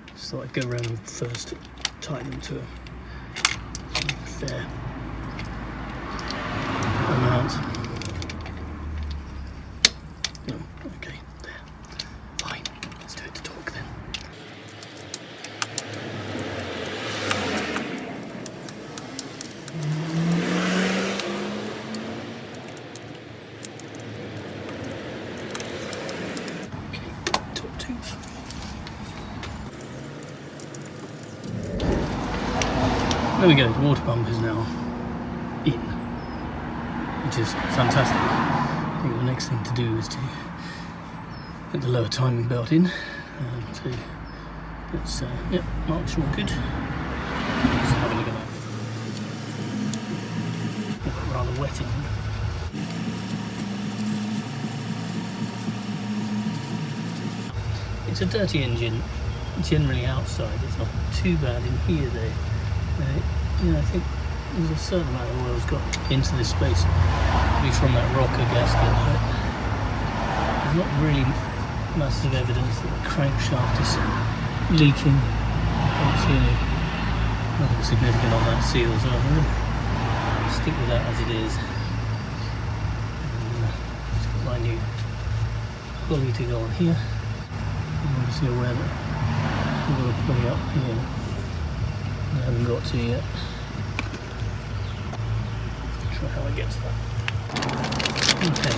Just thought I'd go around and first tighten them to a fair amount. No, okay, there. Fine. Let's do it to torque then. Okay, top tooth. There we go, the water pump is now in, which is fantastic. I think the next thing to do is to get the lower timing belt in. So it's yep, marks are all good. Let's have a look at that. Got rather wet in here. It's a dirty engine, generally outside. It's not too bad in here though. I think there's a certain amount of oil's got into this space, maybe from that rocker gasket, but there's not really massive evidence that the crankshaft is leaking. Don't see nothing significant on that seal, so I'm going to stick with that as it is. Just got my new pulley to go on here. I'm going to see where I'm going to pulley up here. I haven't got to yet. How I get to that. Okay,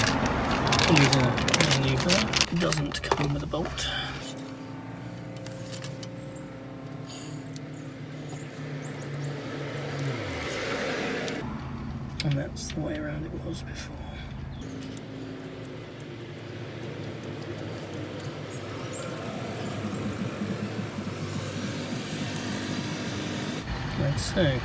pulleys are new for that. It doesn't come with a bolt. And that's the way around it was before. Like so.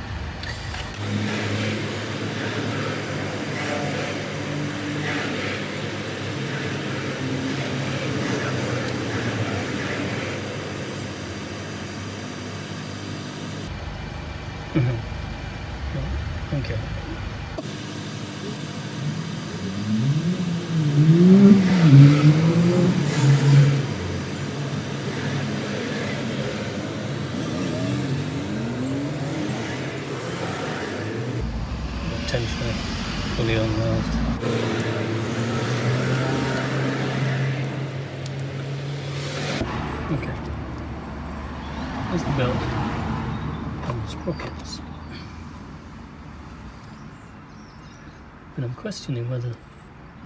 Okay. Tensioner fully unroused. Okay. There's the belt and the sprockets. But I'm questioning whether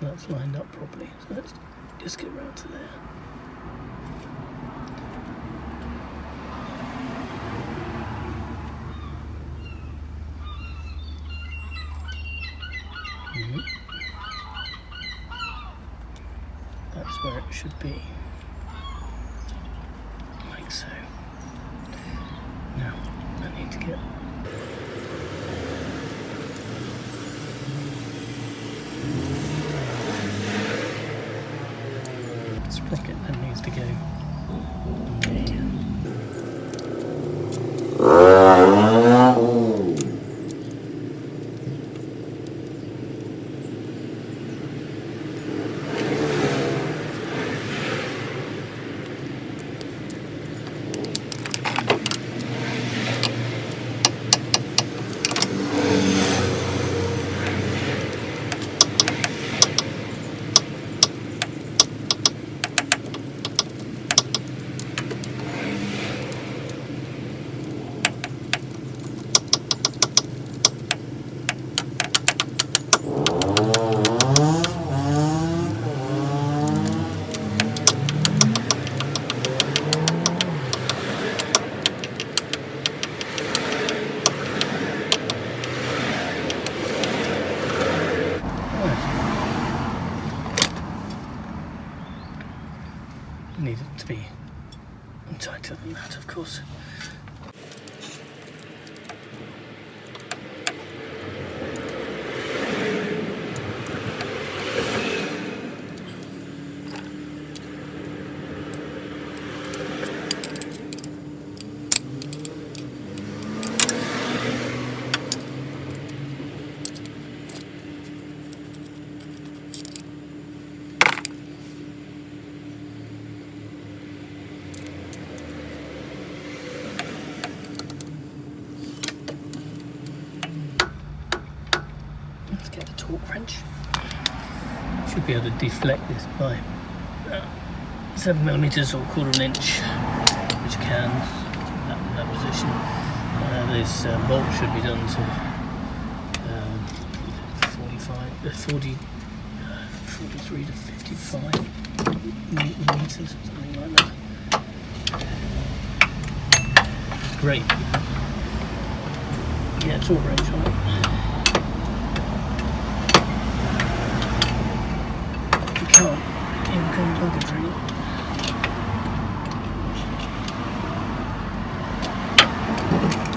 that's lined up properly. So let's just get around to there. should be like so. Now I need to get the sprocket that needs to go on the need it to be tighter than that, of course. Let's get the torque wrench. Should be able to deflect this by 7mm or 1/4 inch, which can in that position. This bolt should be done to 43 to 55 newton meters, something like that. Great. Yeah, torque wrench on it. You can't even come and bugger through it.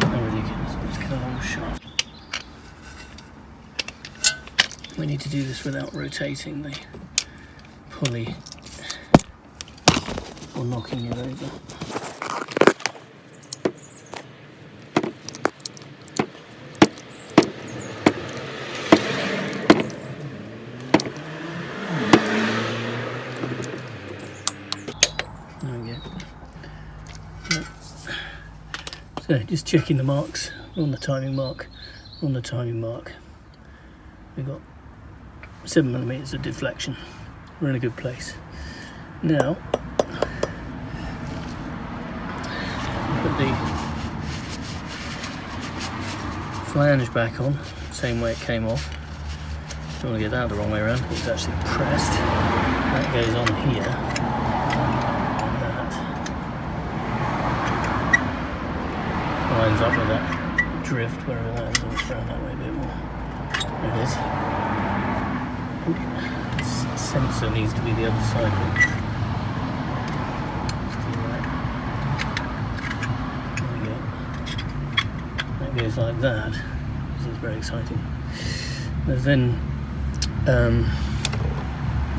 How ridiculous. Let's get along the shaft. We need to do this without rotating the pulley or knocking it over. So just checking the marks on the timing mark. On the timing mark, we've got 7mm of deflection. We're in a good place. Now, put the flange back on, same way it came off. Don't want to get that the wrong way around. It's actually pressed. That goes on here. Lines up with that drift, wherever that is. Let's round that way a bit more. There it is. This sensor needs to be the other side. There we go. That goes like that. This is very exciting. There's then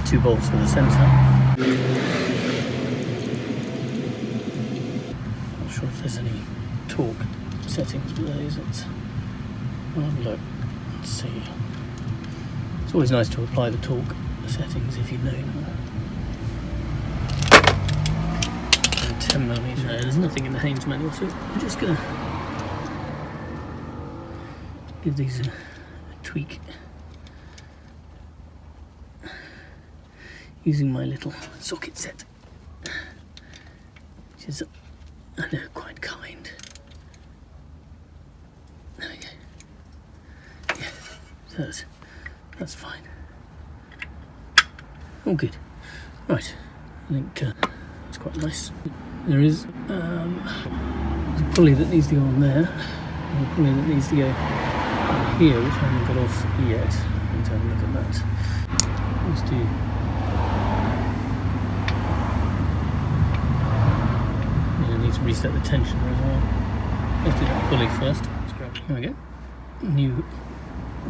2 bolts for the sensor. Not sure if there's any torque settings for those. We'll have a look. Let's see. It's always nice to apply the torque settings if you know them. 10mm. No, there's nothing in the Haynes manual, so I'm just going to give these a tweak using my little socket set, which is, I know, quite kind. There we go. Yeah, so that's fine. All good. Right, I think that's quite nice. There is there's a pulley that needs to go on there, and a pulley that needs to go on here, which I haven't got off yet. Let's have a look at that. Let's do reset the tensioner as well. Let's do that pulley first. Let's grab it. Here we go. New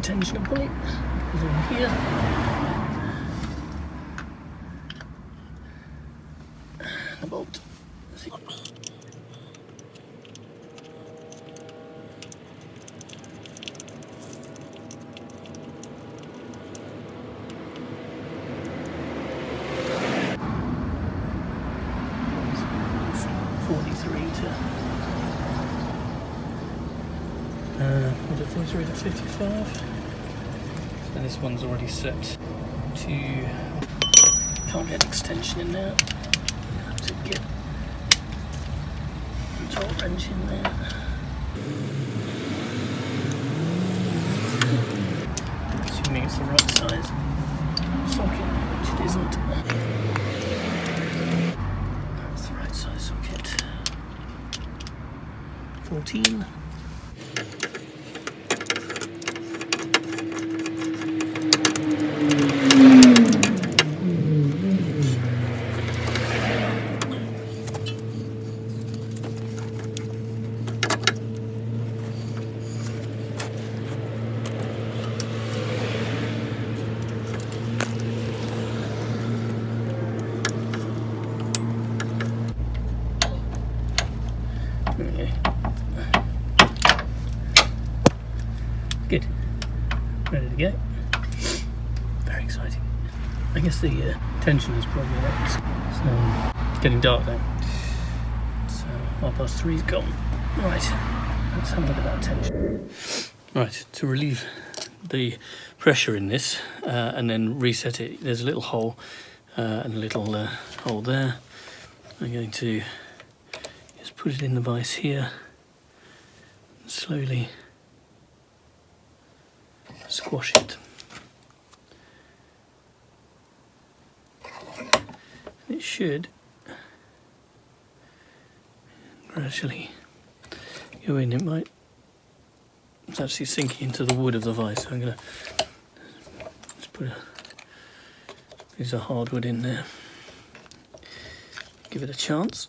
tensioner pulley goes on here. The bolt. Was it 43 to 55? And this one's already set to, can't get extension in there. Have to get the torque wrench in there. Assuming it's the right size socket, which it isn't. That's the right size socket. 14. Okay. Good. Ready to go. Very exciting. I guess the tension is probably right. So it's getting dark now. So 3:30's gone. Right. Let's have a look at that tension. Right. To relieve the pressure in this and then reset it, there's a little hole and a little hole there. I'm going to just put it in the vise here, and slowly squash it. It should gradually go in. It might, it's actually sinking into the wood of the vise, so I'm going to just put a piece of hardwood in there. Give it a chance.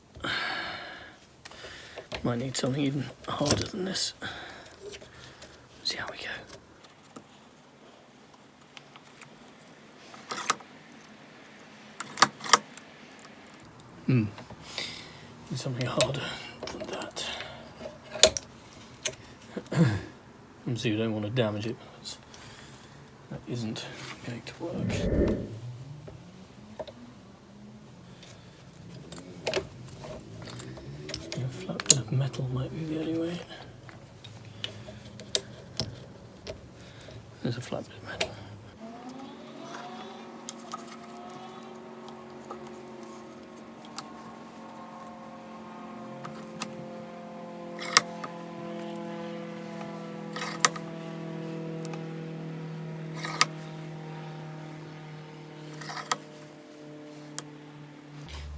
Might need something even harder than this. See how we go. Need something harder than that. Obviously, you don't want to damage it because that isn't going to work. A flat bit of metal might be the only way. There's a flat bit of metal.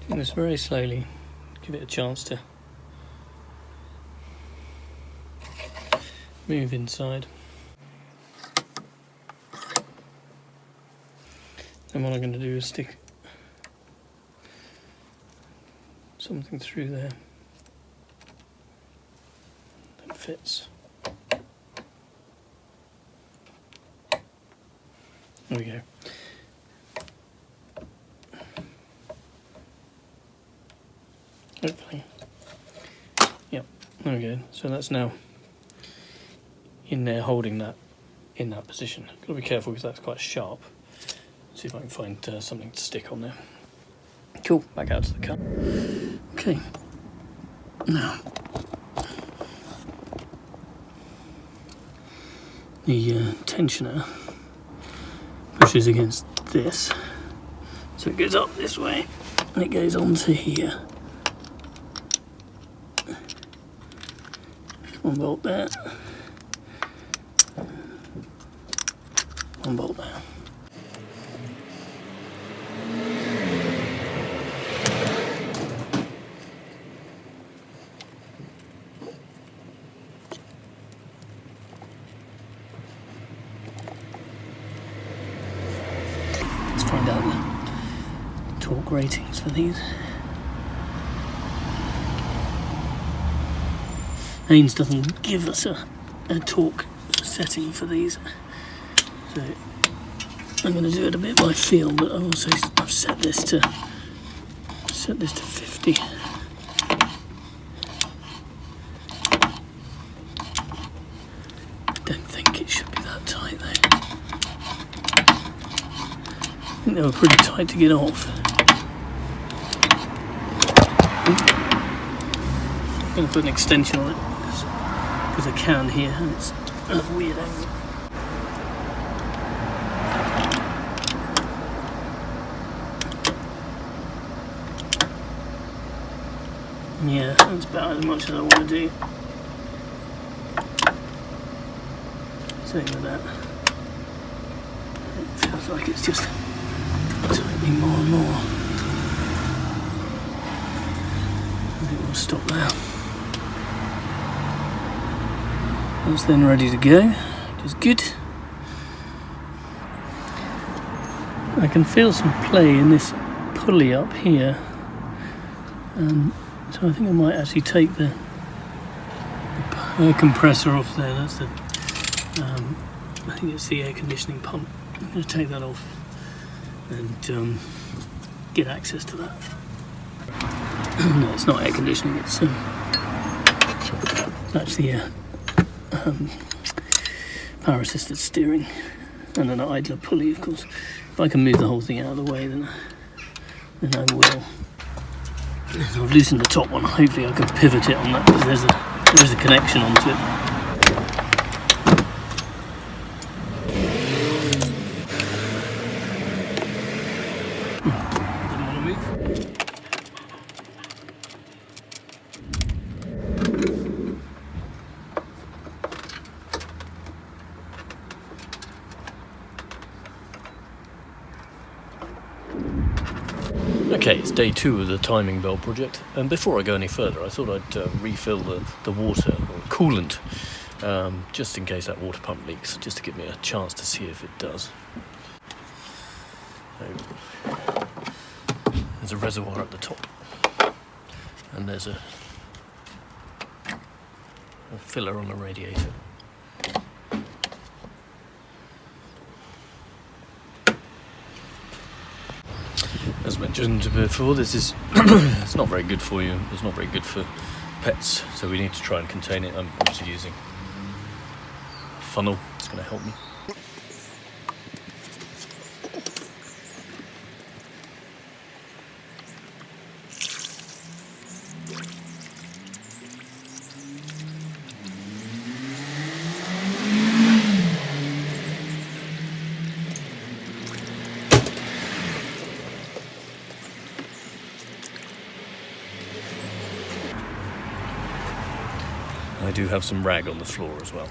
Doing this very slowly, give it a chance to move inside. Then what I'm going to do is stick something through there that fits. There we go. Hopefully. Yep, there we go. So that's now in there holding that in that position. Got to be careful because that's quite sharp. See if I can find something to stick on there. Cool, back out to the car. Okay, now the tensioner pushes against this, so it goes up this way and it goes onto here. One bolt there, one bolt there. Let's find out the torque ratings for these. Haynes doesn't give us a torque setting for these, so I'm going to do it a bit by feel. But I've set this to 50. I don't think it should be that tight though. I think they were pretty tight to get off. I'm going to put an extension on it because I can here, and it's at a weird angle. Yeah, that's about as much as I want to do. Same with that. It feels like it's just tightening more and more. I think we'll stop there. That's then ready to go, which is good. I can feel some play in this pulley up here, so I think I might actually take the air compressor off there. That's the, I think it's the air conditioning pump. I'm going to take that off and get access to that. No, it's not air conditioning, it's actually power assisted steering and an idler pulley, of course. If I can move the whole thing out of the way, then I will. I've loosened the top one. Hopefully I can pivot it on that, because there's a connection onto it. Didn't want to move. Okay, it's day 2 of the timing belt project, and before I go any further I thought I'd refill the water or coolant, just in case that water pump leaks, just to give me a chance to see if it does. So, there's a reservoir at the top, and there's a filler on the radiator. As mentioned before, this is it's not very good for you. It's not very good for pets, so we need to try and contain it. I'm obviously using a funnel. It's going to help me. I do have some rag on the floor as well.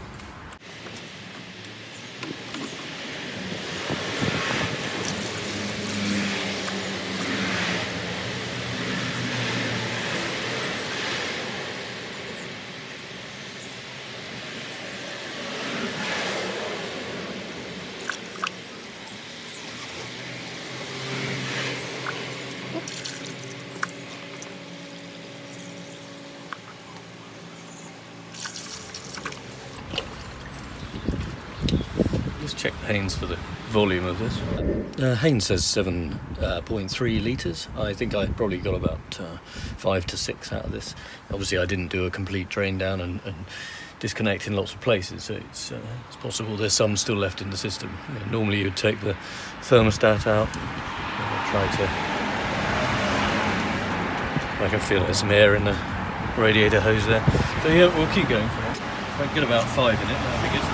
Just check Haynes for the volume of this. Haynes says 7.3 litres. I think I probably got about 5 to 6 out of this. Obviously I didn't do a complete drain down and disconnect in lots of places, so it's possible there's some still left in the system. You know, normally you'd take the thermostat out and try to... I can feel there's some air in the radiator hose there. So yeah, we'll keep going for it. If I can get about 5 in it, that'll be good.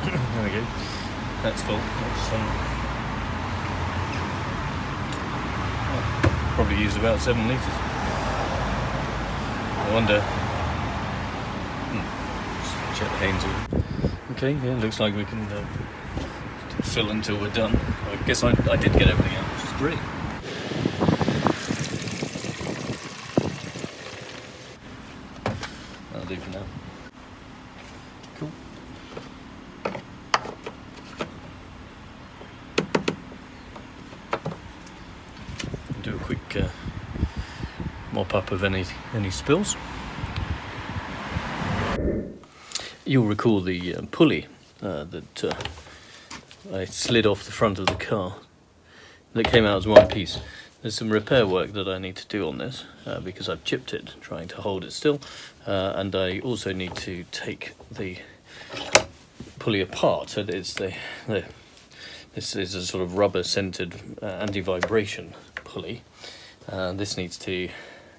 There we go. That's full. That's, probably used about 7 litres. I wonder. check the Haynes. Okay, yeah, looks like we can fill until we're done. I guess I did get everything out, which is great. That'll do for now. Cool. Do a quick mop up of any spills. You'll recall the pulley that I slid off the front of the car that came out as one piece. There's some repair work that I need to do on this because I've chipped it trying to hold it still, and I also need to take the pulley apart. So it's this is a sort of rubber-centered anti-vibration pulley. This needs to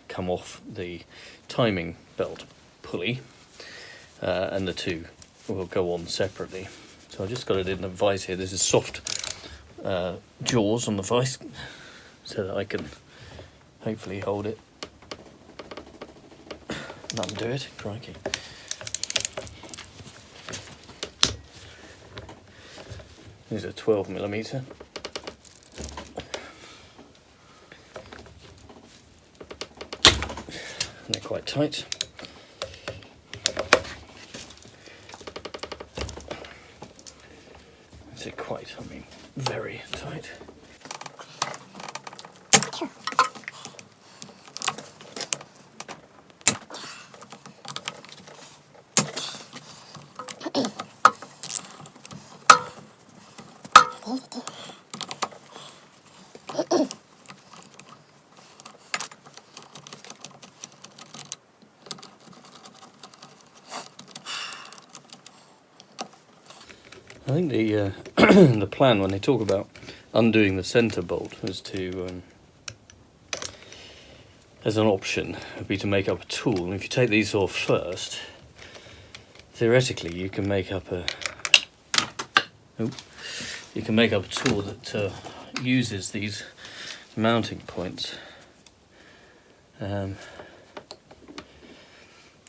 come off the timing belt pulley, and the two will go on separately. So I just got it in the vise here. This is soft jaws on the vise, so that I can hopefully hold it and undo it. Crikey. These are 12mm. And they're quite tight. Is it quite? I mean, very tight. I think the the plan when they talk about undoing the centre bolt is to, as an option, would be to make up a tool. And if you take these off first, theoretically you can make up a tool that uses these mounting points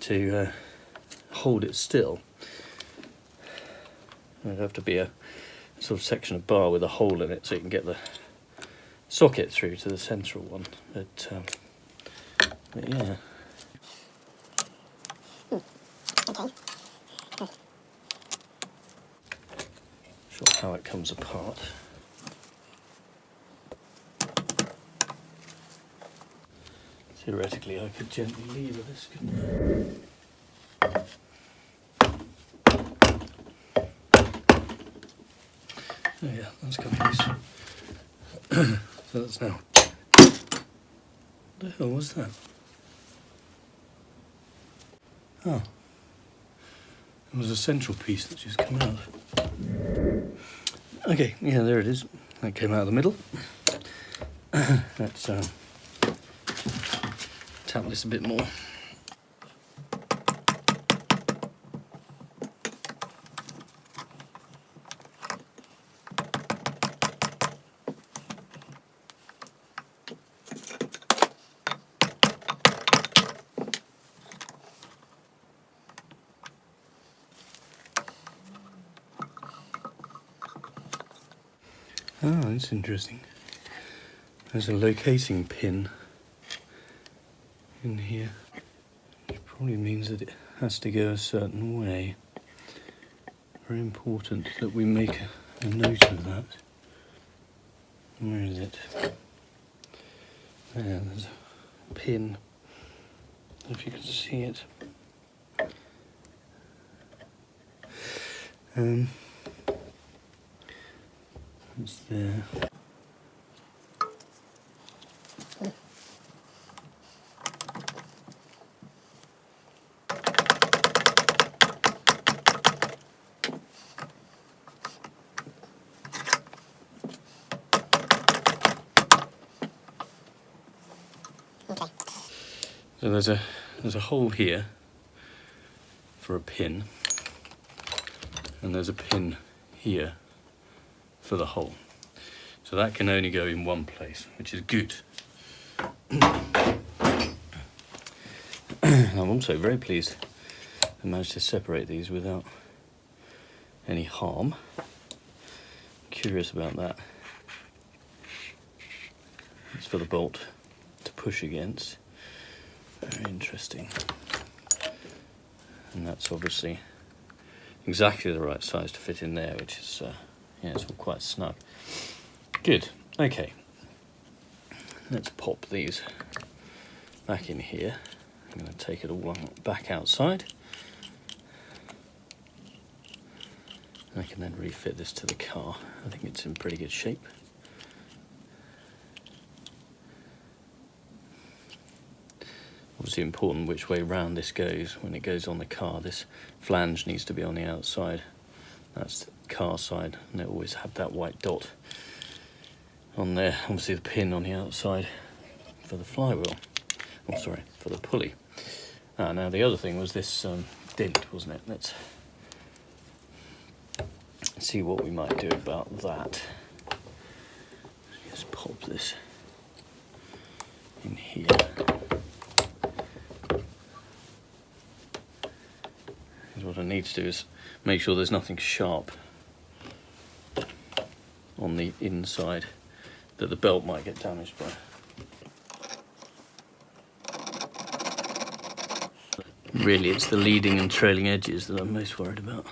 to hold it still. There'd have to be a sort of section of bar with a hole in it so you can get the socket through to the central one. But yeah. Okay. Sure how it comes apart. Theoretically, I could gently lever this, couldn't I? Oh yeah, that's coming loose. So that's now. What the hell was that? Oh. It was a central piece that just came out. Okay, yeah, there it is. That came out of the middle. Let's tap this a bit more. Oh, that's interesting. There's a locating pin in here, which probably means that it has to go a certain way. Very important that we make a note of that. Where is it? There, there's a pin. I don't know if you can see it. It's there. Okay. So there's a hole here for a pin, and there's a pin here for the hole. So that can only go in one place, which is good. I'm also very pleased I managed to separate these without any harm. Curious about that. It's for the bolt to push against. Very interesting. And that's obviously exactly the right size to fit in there, which is, yeah, it's all quite snug. Good, okay. Let's pop these back in here. I'm going to take it all back outside. I can then refit this to the car. I think it's in pretty good shape. Obviously important which way round this goes. When it goes on the car, this flange needs to be on the outside. That's the car side, and they always have that white dot on there. Obviously the pin on the outside for the flywheel. Oh, sorry, for the pulley. Now the other thing was this dent, wasn't it? Let's see what we might do about that. Just pop this in here. What I need to do is make sure there's nothing sharp on the inside that the belt might get damaged by. Really, it's the leading and trailing edges that I'm most worried about.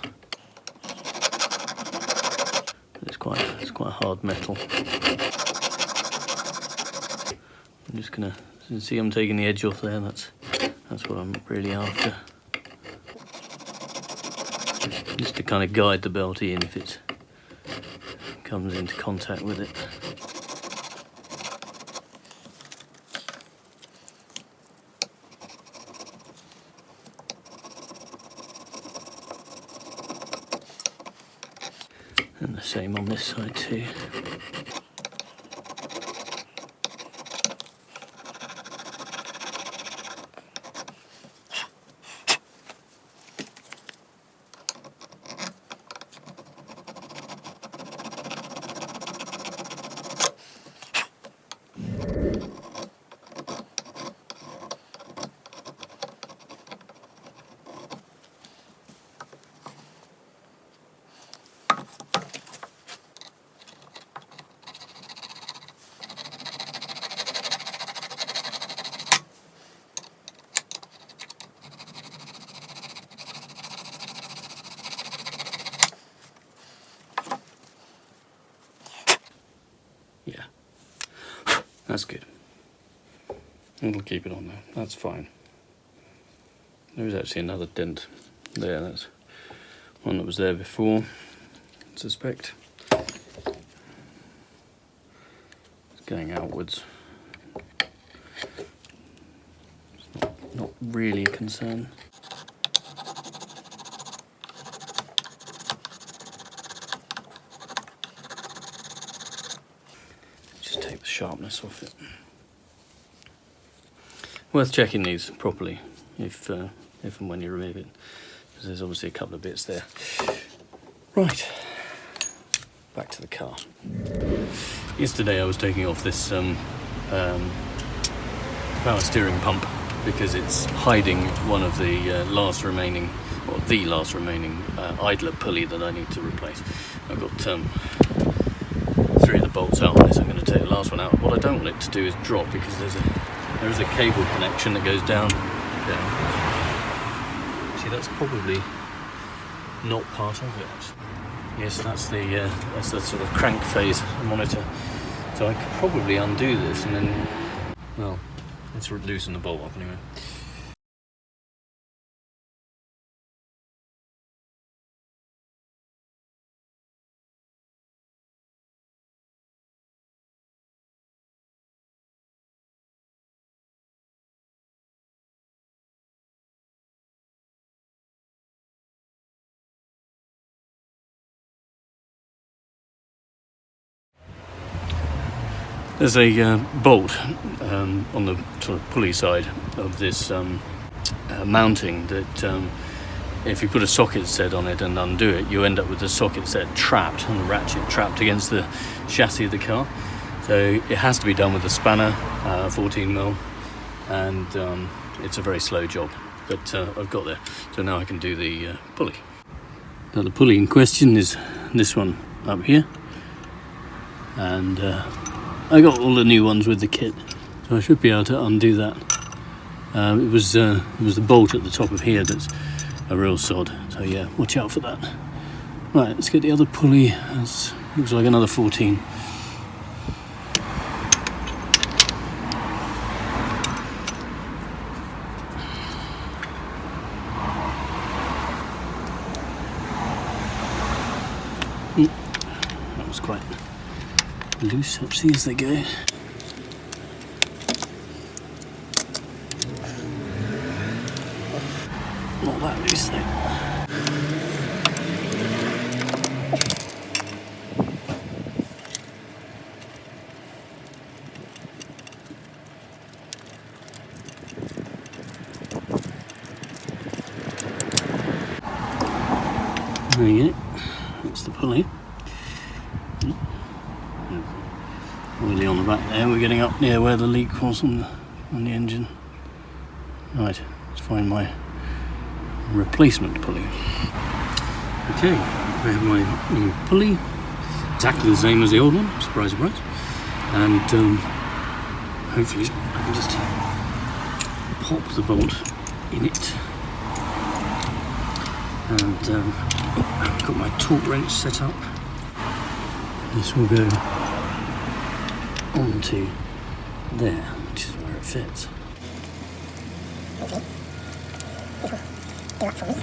It's quite hard metal. I'm just gonna see I'm taking the edge off there. That's what I'm really after. Just to kind of guide the belt in if it comes into contact with it. And the same on this side too. Yeah, that's good. It'll keep it on there, that's fine. There is actually another dent there, that's one that was there before, I suspect. It's going outwards. It's not really a concern. Take the sharpness off it. Worth checking these properly if and when you remove it, because there's obviously a couple of bits there. Right, back to the car. Yesterday I was taking off this power steering pump because it's hiding one of the last remaining idler pulley that I need to replace. I've got 3 of the bolts out on this. I'm going to take the last one out. What I don't want it to do is drop, because there is a cable connection that goes down. See, that's probably not part of it. Yes, that's the sort of crank phase monitor. So I could probably undo this and then, well, let's loosen the bolt off anyway. There's a bolt on the sort of pulley side of this mounting that if you put a socket set on it and undo it, you end up with the socket set trapped and the ratchet trapped against the chassis of the car. So it has to be done with a spanner, 14mm, and it's a very slow job. but I've got there. So now I can do the pulley. Now the pulley in question is this one up here, and I got all the new ones with the kit, so I should be able to undo that. It was the bolt at the top of here that's a real sod, so yeah, watch out for that. Right, let's get the other pulley. That looks like another 14. That was quite loose, actually, as they go. Not that loose though. There you go, that's the pulley. Really on the back there, we're getting up near where the leak was on the engine. Right, let's find my replacement pulley. Okay, I have my new pulley, exactly the same as the old one, surprise surprise, and hopefully I can just pop the bolt in it, and I've got my torque wrench set up. This will go onto there, which is where it fits. Okay. Do that for me.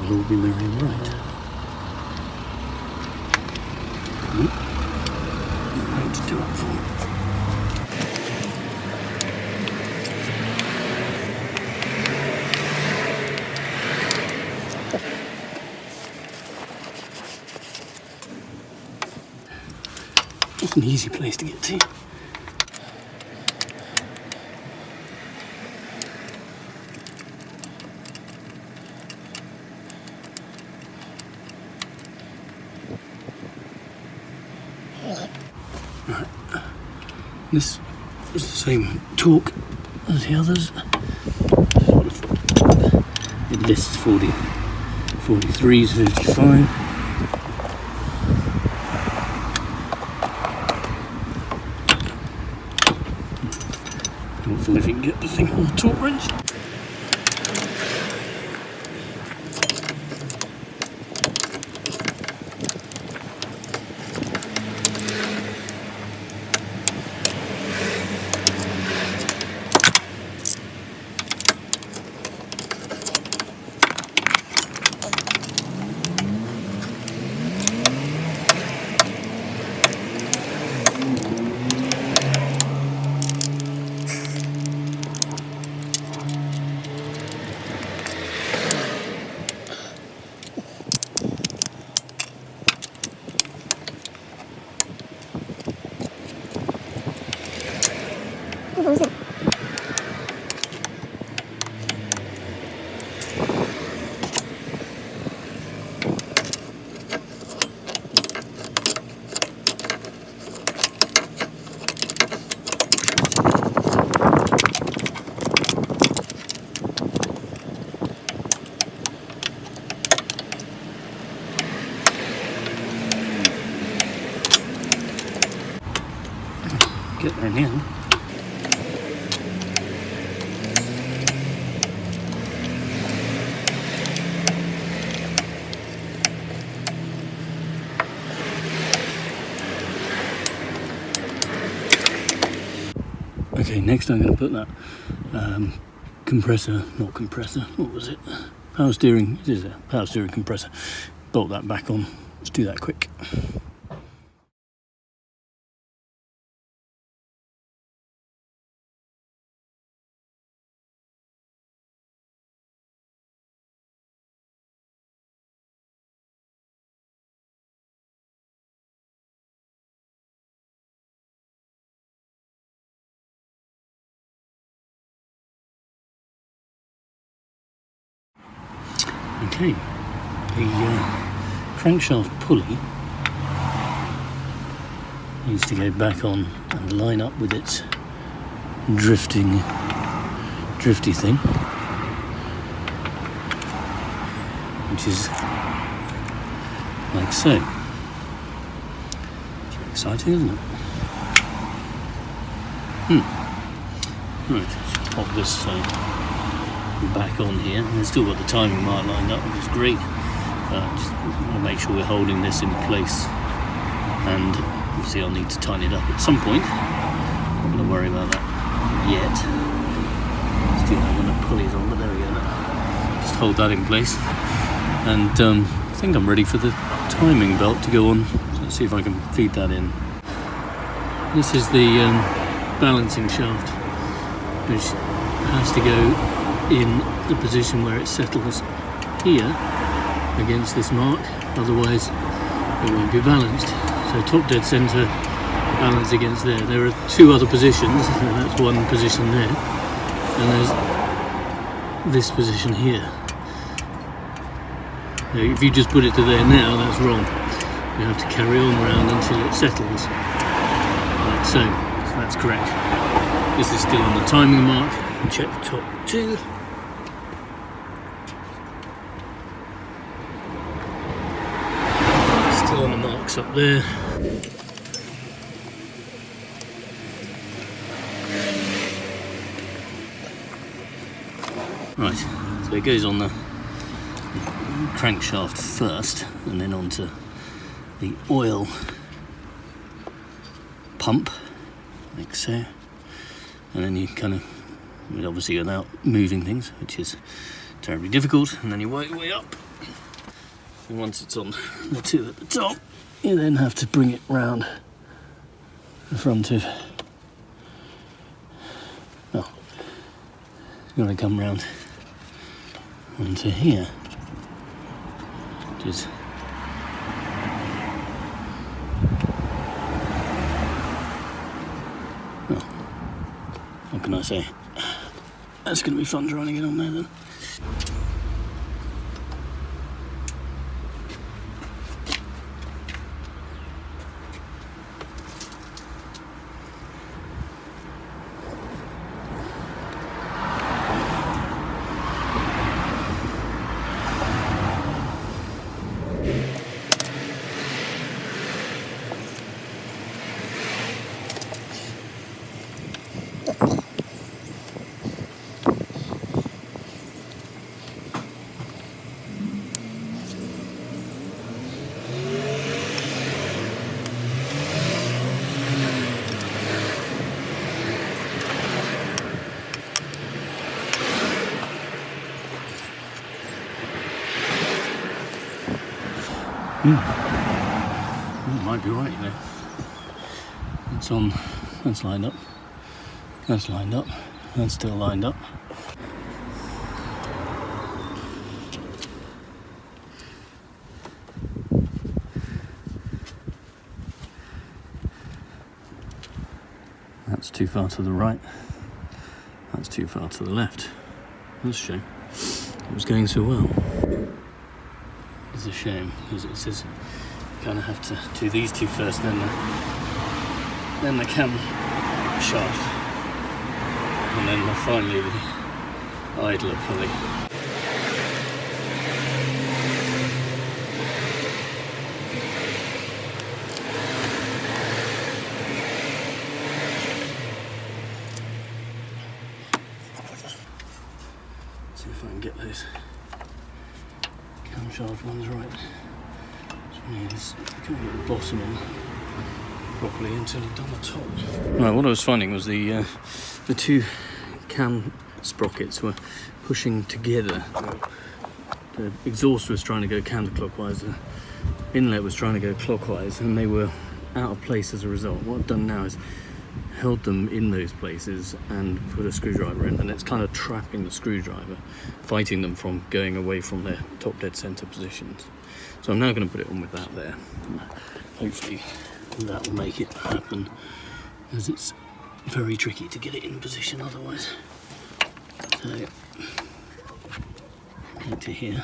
It'll all be merry and right. I'm going to do it for me. It's an easy place to get to. Right. This is the same torque as the others. It lists 40, 43s, 55. Hopefully if you can get the thing on the torque wrench. Get there now. Okay, next I'm going to put that what was it? Power steering, it is a power steering compressor. Bolt that back on. Let's do that quick. Okay, the crankshaft pulley needs to go back on and line up with its drifting drifty thing, which is like so. Exciting, isn't it? Right, let's pop this back on here. We've still got the timing mark lined up, which is great. Just want to make sure we're holding this in place, and obviously I'll need to tighten it up at some point. I'm not going to worry about that yet. Still have enough pulleys on, but there we go. Just hold that in place, and I think I'm ready for the timing belt to go on. So let's see if I can feed that in. This is the balancing shaft, which has to go in the position where it settles here against this mark, otherwise it won't be balanced. So top dead centre, balance against there. There are two other positions, and that's one position there, and there's this position here. Now, if you just put it to there now, that's wrong. You have to carry on round until it settles, like so. So that's correct. This is still on the timing mark. Check the top two. Still on the marks up there. Right, so it goes on the crankshaft first, and then onto the oil pump, like so. And then you kind of, obviously without moving things, which is terribly difficult, and then you work your way up. And once it's on the two at the top, you then have to bring it round the front of, well, it's got to come round onto here, which is well, what can I say? That's going to be fun trying to get on there then. It might be right, you know. It's on, that's lined up, that's lined up, that's still lined up. That's too far to the right, that's too far to the left. That's a shame. It was going so well. It's a shame, because it says you kind of have to do these two first, then the cam shaft, and then finally the idler pulley. See if I can get those camshaft ones right. Just can't get the bottom on properly until I've done the top. Right, what I was finding was the two cam sprockets were pushing together. The exhaust was trying to go counterclockwise, the inlet was trying to go clockwise, and they were out of place as a result. What I've done now is held them in those places and put a screwdriver in, and it's kind of trapping the screwdriver, fighting them from going away from their top dead center positions. So I'm now going to put it on with that there. Hopefully that will make it happen, as it's very tricky to get it in position otherwise. So, into here.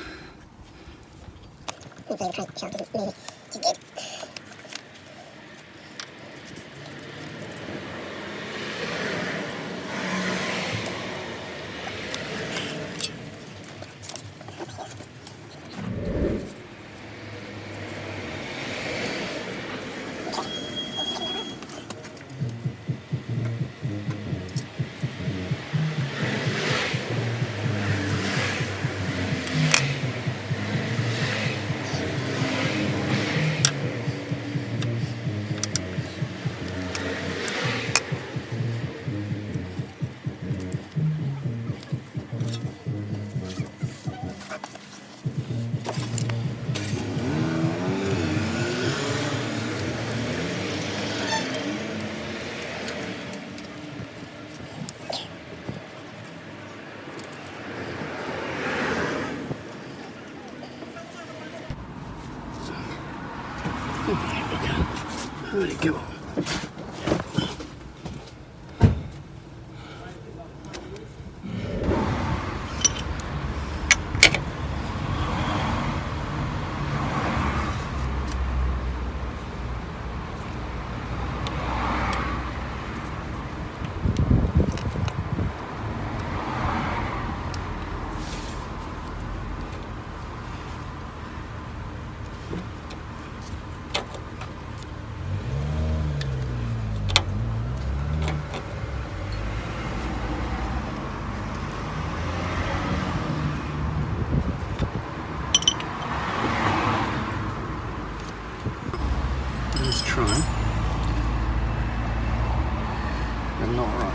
Really go on. Let's try. They're not right.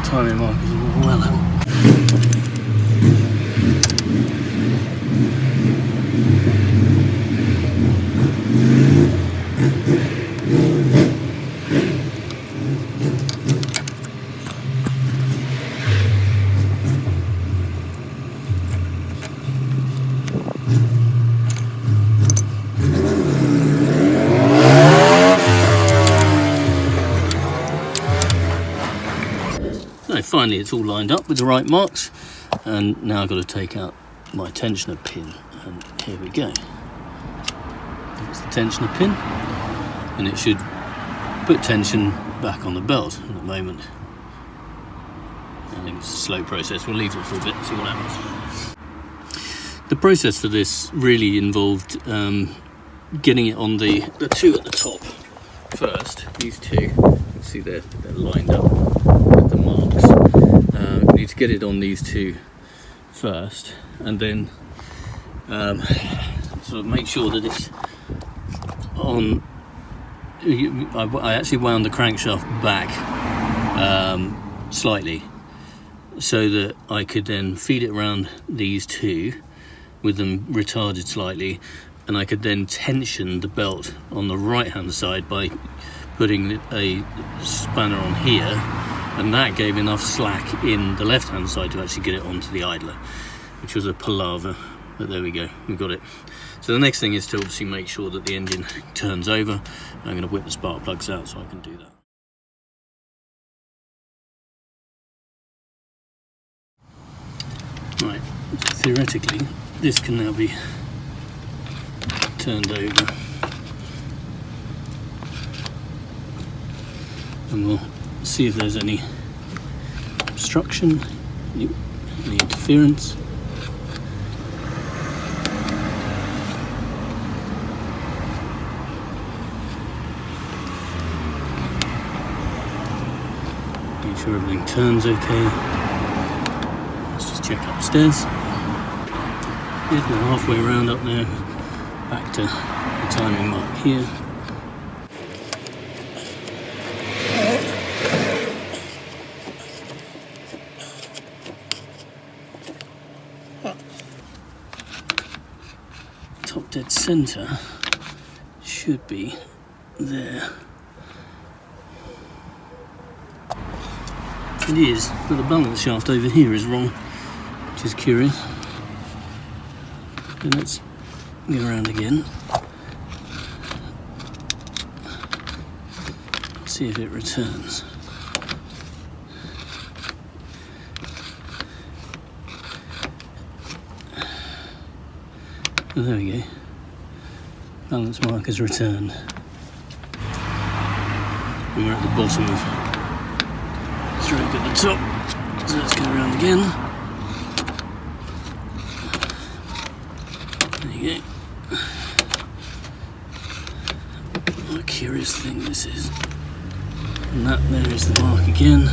Timing markers are well out. So finally it's all lined up with the right marks, and now I've got to take out my tensioner pin, and here we go. That's the tensioner pin, and it should put tension back on the belt. At the moment I think it's a slow process. We'll leave it for a bit and see what happens. The process for this really involved getting it on the two at the top first. These two, you can see they're lined up with the marks. We need to get it on these two first, and then sort of make sure that it's on. I actually wound the crankshaft back slightly so that I could then feed it around these two with them retarded slightly, and I could then tension the belt on the right hand side by putting a spanner on here, and that gave enough slack in the left hand side to actually get it onto the idler, which was a palaver, but there we go, we've got it. So the next thing is to obviously make sure that the engine turns over. I'm going to whip the spark plugs out so I can do that. Right, theoretically this can now be turned over, and we'll see if there's any obstruction, any interference. Make sure everything turns okay. Let's just check upstairs. Yeah, we're halfway around up there, back to the timing mark here. Top dead center should be there. It is, but the balance shaft over here is wrong, which is curious. So let's go around again. See if it returns. Oh, there we go. Balance marker's returned. And we're at the bottom of stroke at the top. So let's go around again. There you go. What a curious thing this is. And that there is the mark again.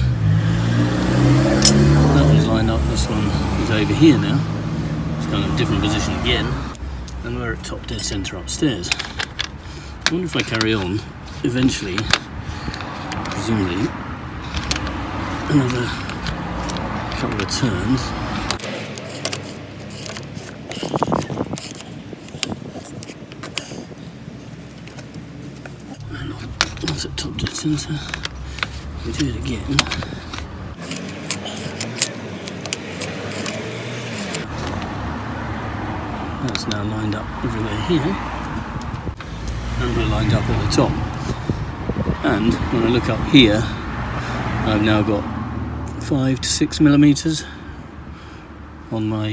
That one's lined up, this one is over here now. It's kind of a different position again. And we're at top dead centre upstairs. I wonder if I carry on, eventually, presumably, another couple of turns. Not at top dead centre. We do it again. That's now lined up everywhere here. And we're lined up at the top. And when I look up here, I've now got 5 to 6 millimeters on my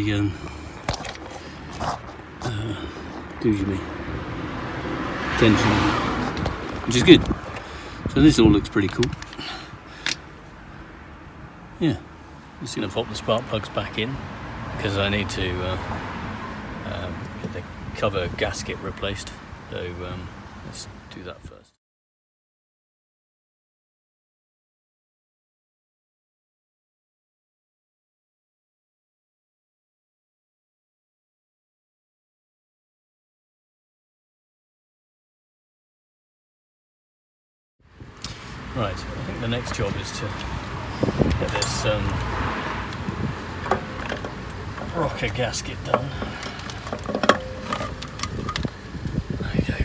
tension, which is good. So this all looks pretty cool. Yeah, I'm just going to pop the spark plugs back in because I need to get the cover gasket replaced. So let's do that first. Right, I think the next job is to get this rocker gasket done. There you go.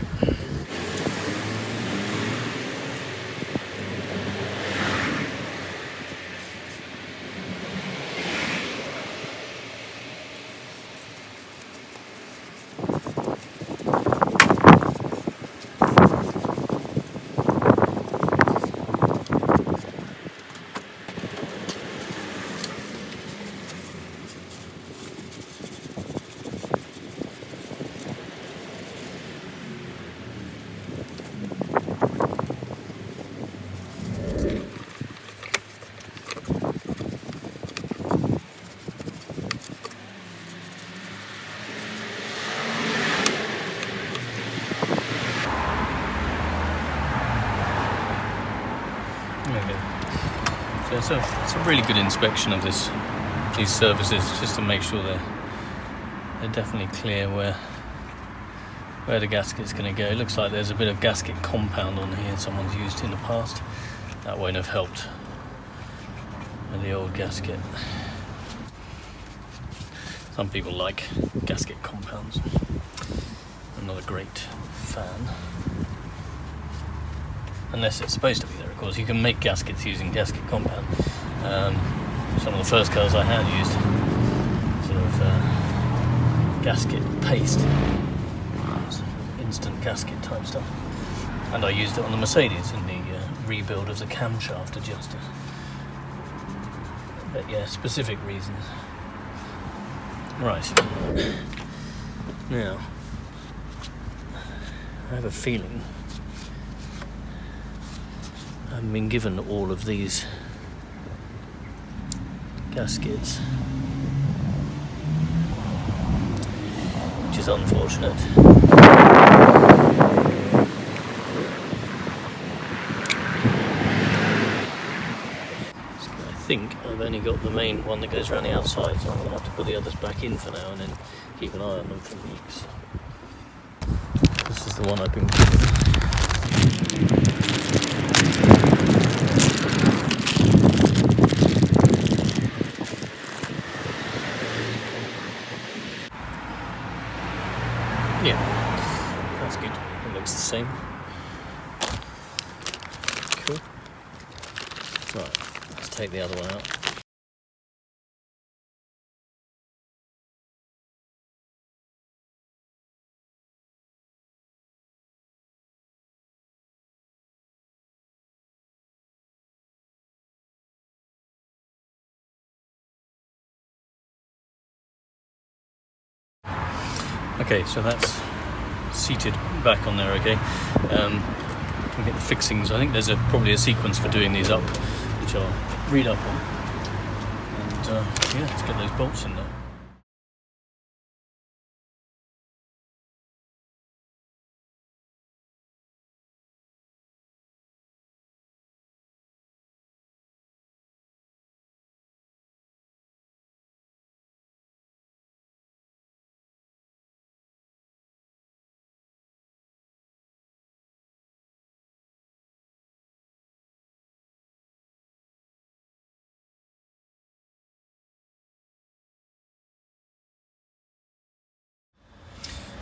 So it's a really good inspection of these surfaces, just to make sure they're definitely clear where the gasket's going to go. It looks like there's a bit of gasket compound on here someone's used in the past. That won't have helped with the old gasket. Some people like gasket compounds. I'm not a great fan. Unless it's supposed to be there, of course. You can make gaskets using gasket compound. Some of the first cars I had used sort of gasket paste, instant gasket type stuff, and I used it on the Mercedes in the rebuild of the camshaft adjuster. But yeah, specific reasons. Right. Now, I have a feeling I've been given all of these gaskets, which is unfortunate. So I think I've only got the main one that goes around the outside, so I'm going to have to put the others back in for now and then keep an eye on them for weeks. This is the one I've been given. Yeah, that's good. It looks the same. Cool. Right, let's take the other one out. Okay, so that's seated back on there. Okay, we'll get the fixings. I think there's probably a sequence for doing these up, which I'll read up on. And yeah, let's get those bolts in there.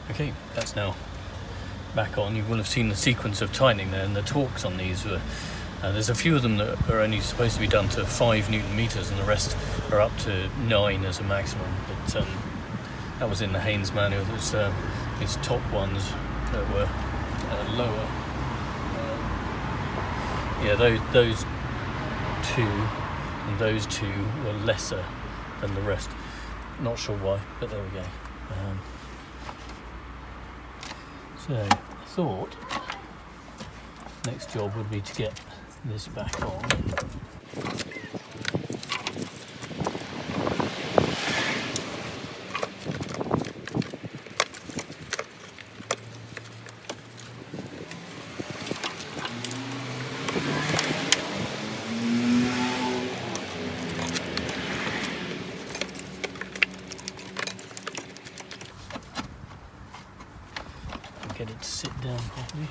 Okay, that's now back on. You will have seen the sequence of tightening there, and the torques on these were, there's a few of them that are only supposed to be done to 5 Newton meters, and the rest are up to 9 as a maximum. But that was in the Haynes manual. There's these top ones that were lower. Yeah, those two and those two were lesser than the rest. Not sure why, but there we go. So I thought next job would be to get this back on. Get it to sit down properly.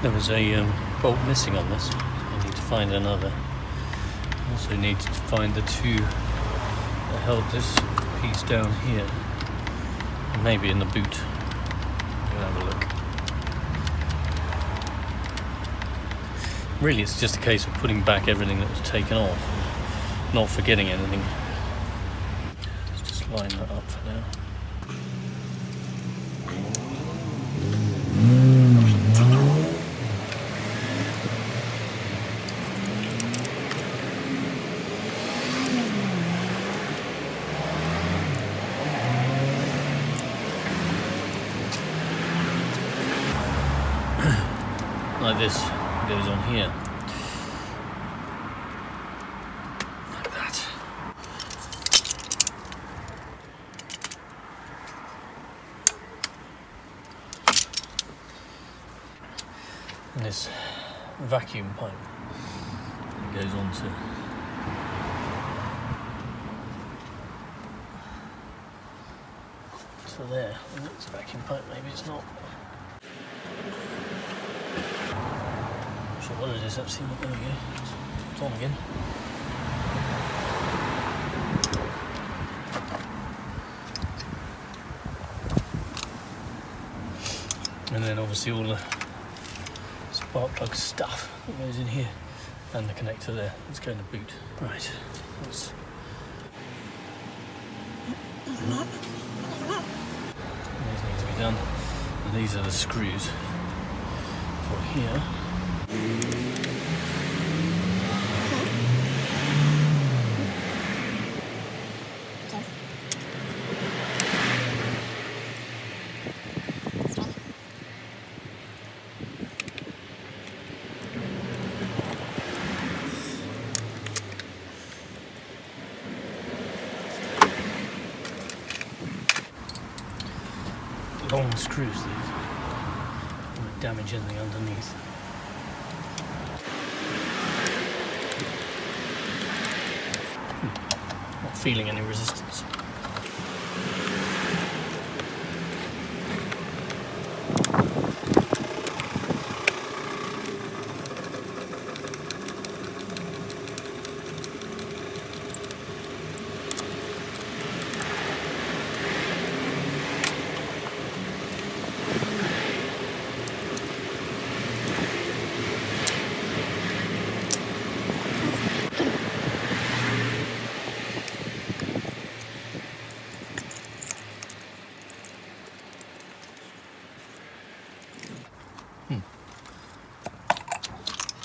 There was a bolt missing on this. I need to find another. Also need to find the two that held this piece down here. And maybe in the boot. We'll have a look. Really, it's just a case of putting back everything that was taken off, not forgetting anything. Let's just line that up for now. Like this goes on here. Like that. And this vacuum pipe goes on to there. And it's a vacuum pipe, maybe it's not. What it is actually, there we go, it's on again. And then obviously all the spark plug stuff that goes in here, and the connector there. It's going to boot. Right. These need to be done. And these are the screws for here. Long screws these. Won't damage anything underneath. Not feeling any resistance.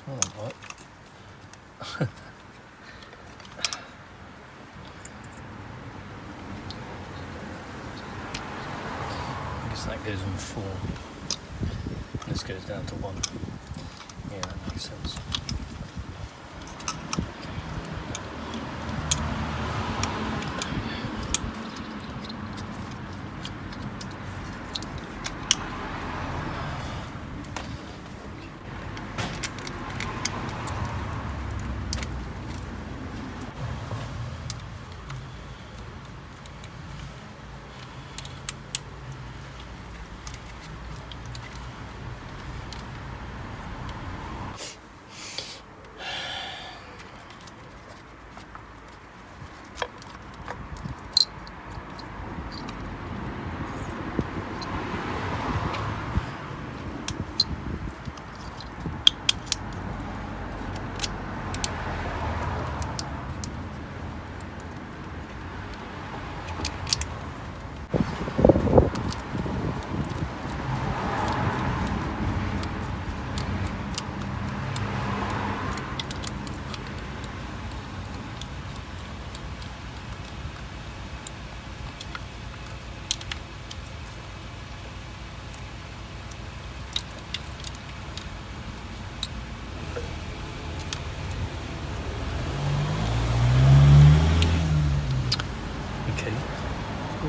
Alright. I guess that goes on 4. This goes down to 1. Yeah, that makes sense.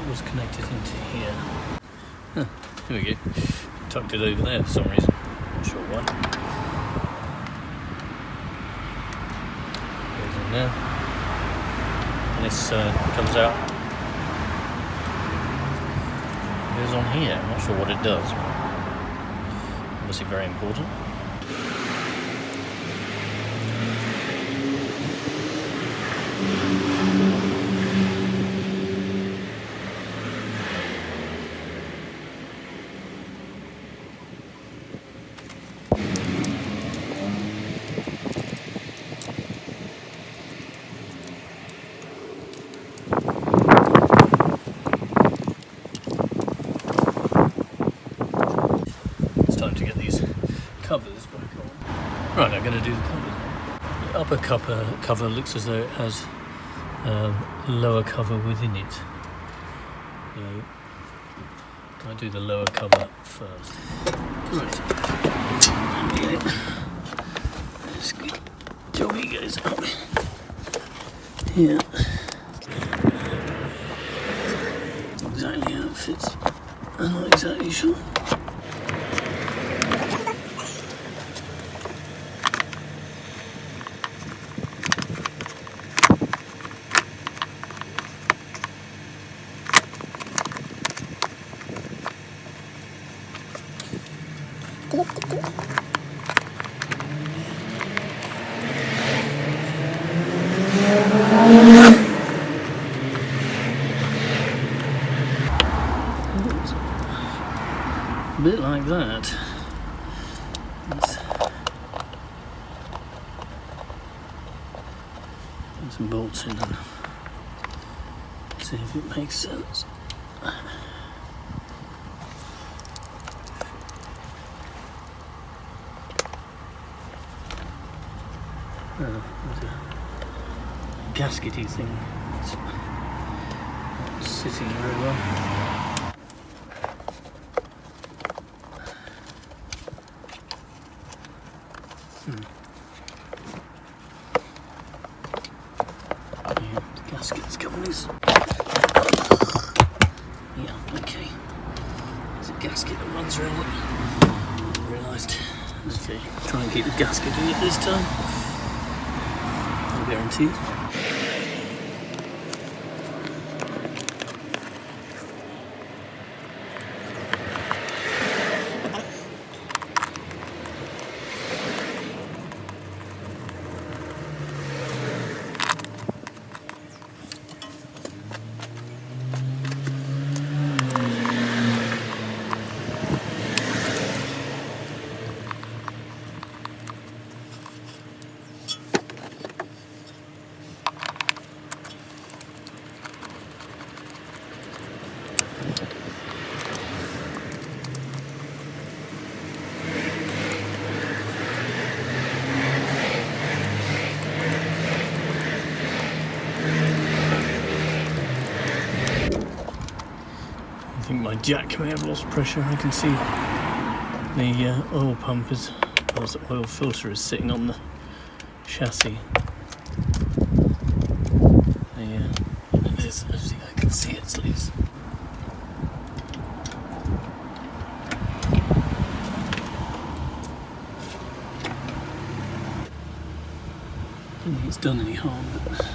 Was connected into here. Huh, here we go. Tucked it over there for some reason. Not sure why. Goes in there. And this comes out. Goes on here. I'm not sure what it does. Obviously very important. Covers back on. Right, I'm going to do the covers now. The upper cover looks as though it has lower cover within it. So I'll do the lower cover first. Right. Okay. Let's get joggy goes up here. Exactly how it fits. I'm not exactly sure. A bit like that. Let's bolt in and see if it makes sense. There's a gaskety thing. It's not sitting very well. Yeah, the gasket's coming loose. Yeah, okay. There's a gasket that runs around it. Realised. Okay, try and keep the gasket in it this time. No guarantees. I think my jack may have lost pressure. I can see the oil pump is, or the oil filter is sitting on the chassis. It is, I can see it's loose. I don't think it's done any harm, but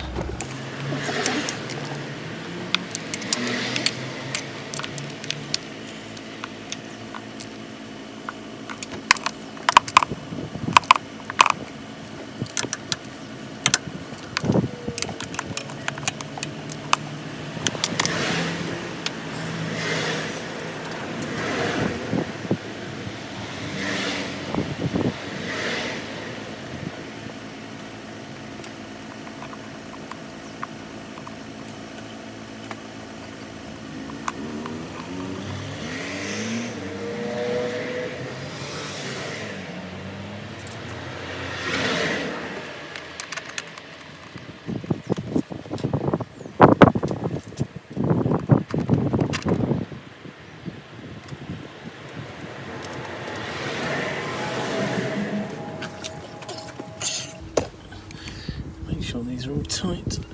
make sure these are all tight. If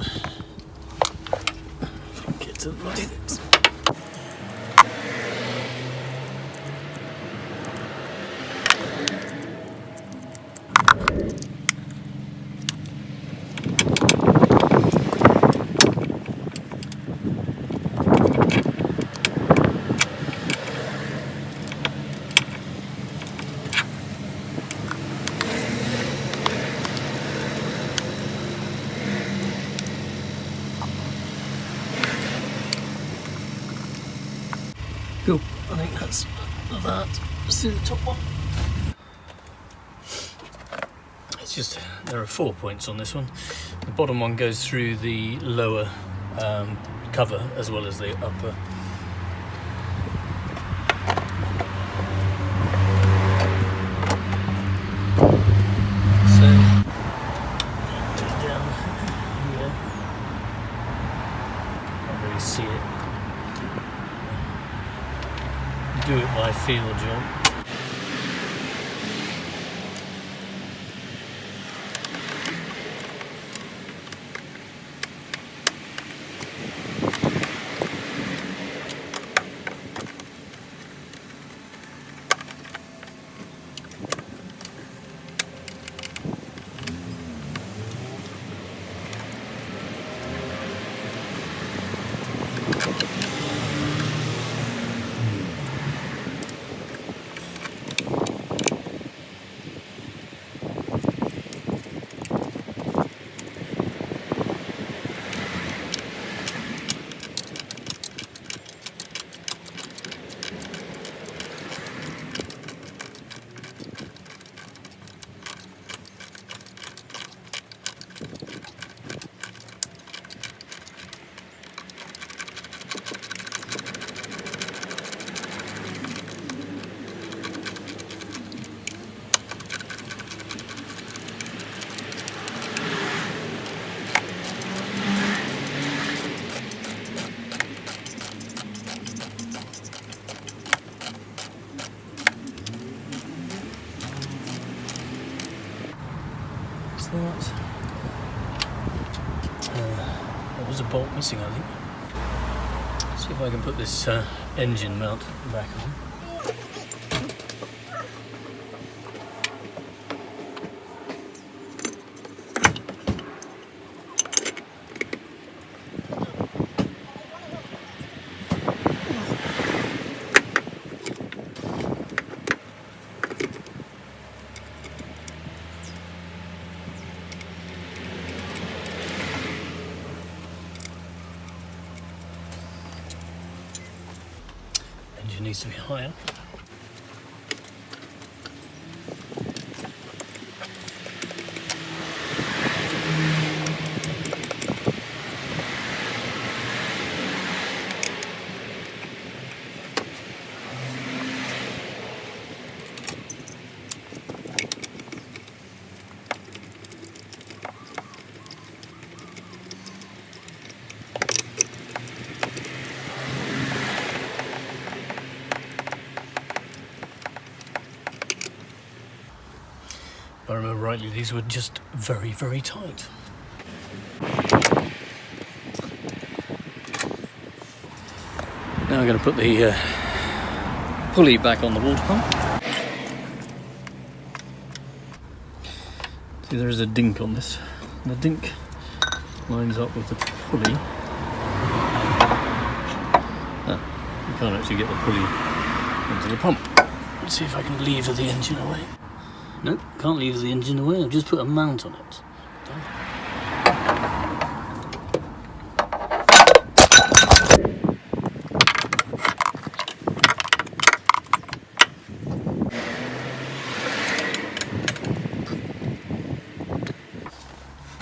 I can get to the bloody things. Cool, I think that's that. Let's do the top one. It's just, there are 4 points on this one. The bottom one goes through the lower cover as well as the upper. So, down here. Can't really see it. Do it by feel, John. bolt missing, I think. See if I can put this engine mount back on. Engine needs to be higher. If I remember rightly, these were just very, very tight. Now I'm going to put the pulley back on the water pump. See, there is a dink on this. And the dink lines up with the pulley. You can't actually get the pulley into the pump. Let's see if I can lever the engine away. Nope, can't leave the engine away. I've just put a mount on it.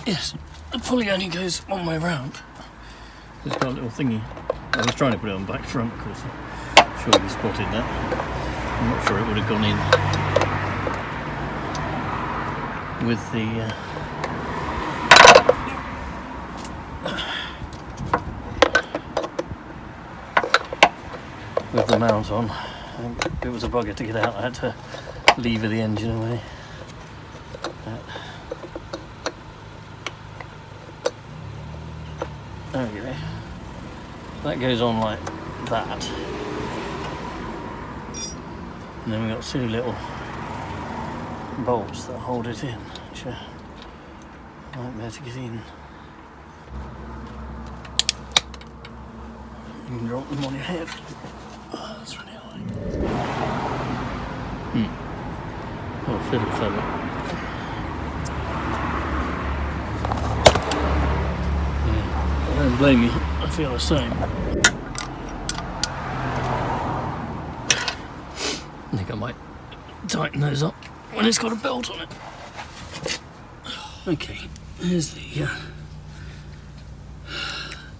Yes, the pulley only goes one way round. It's got a little thingy. I was trying to put it on back front, of course. I'm sure you spotted that. I'm not sure it would have gone in with the mount on. It was a bugger to get out. I had to lever the engine away. There we go. That goes on like that, and then we've got silly little bolts that hold it in, which are a nightmare to get in. You can drop them on your head. Oh, that's really high. Oh, fiddle feather. Yeah, I don't blame you. I feel the same. I think I might tighten those up when it's got a belt on it. Okay, here's the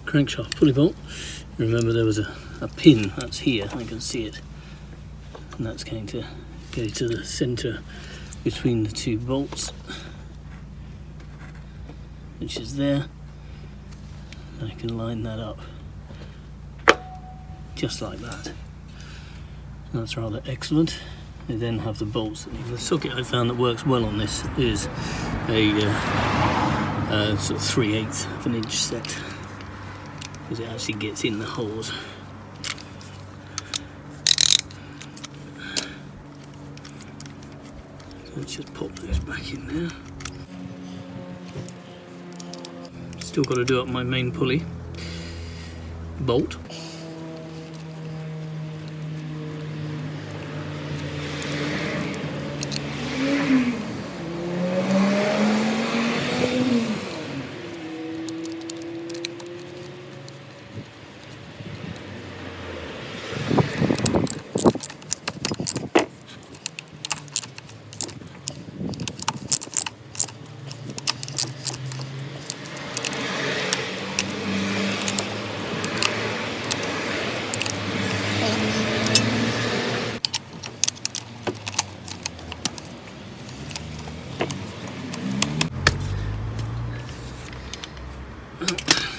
crankshaft pulley bolt. Remember there was a pin that's here, I can see it, and that's going to go to the centre between the two bolts, which is there. I can line that up just like that. That's rather excellent. They then have the bolts. The socket I found that works well on this is a sort of 3/8 of an inch set, because it actually gets in the holes. So let's just pop those back in there. Still got to do up my main pulley bolt.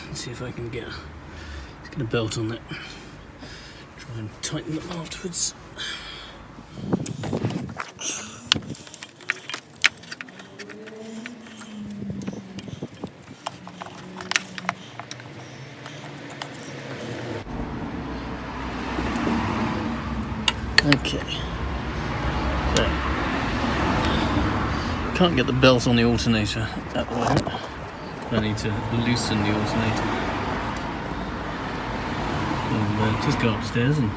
Let's see if I can get a belt on it. Try and tighten them afterwards. Okay. So, can't get the belt on the alternator at the moment. I need to loosen the alternator. And just go upstairs and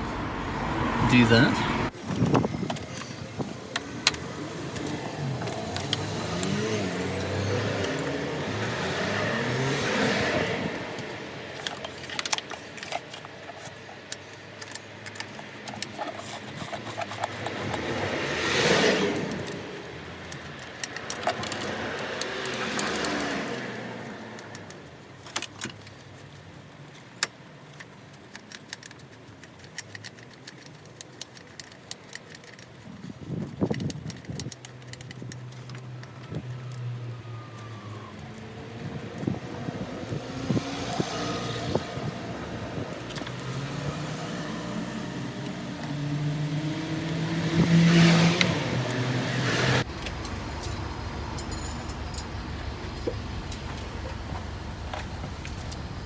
do that.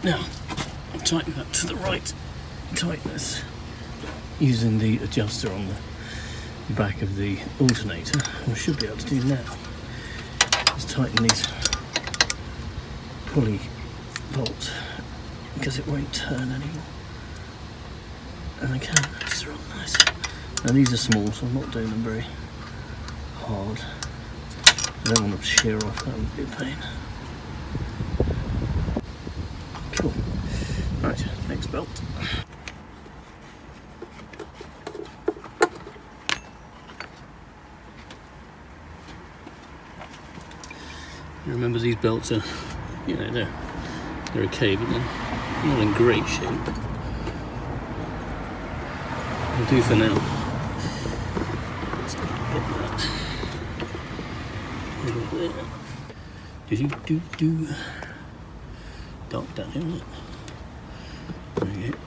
Now, I'll tighten that to the right tightness using the adjuster on the back of the alternator. I should be able to do now. Just tighten these pulley bolts because it won't turn anymore. And again, it's real nice. Now these are small, so I'm not doing them very hard. I don't want to shear off, that would be a pain. Cool. Right, next belt. Remember, these belts are, you know, they're okay, but they're not in great shape. I'll do for now. Let's get that. Do. Dark down here, isn't it? There we go.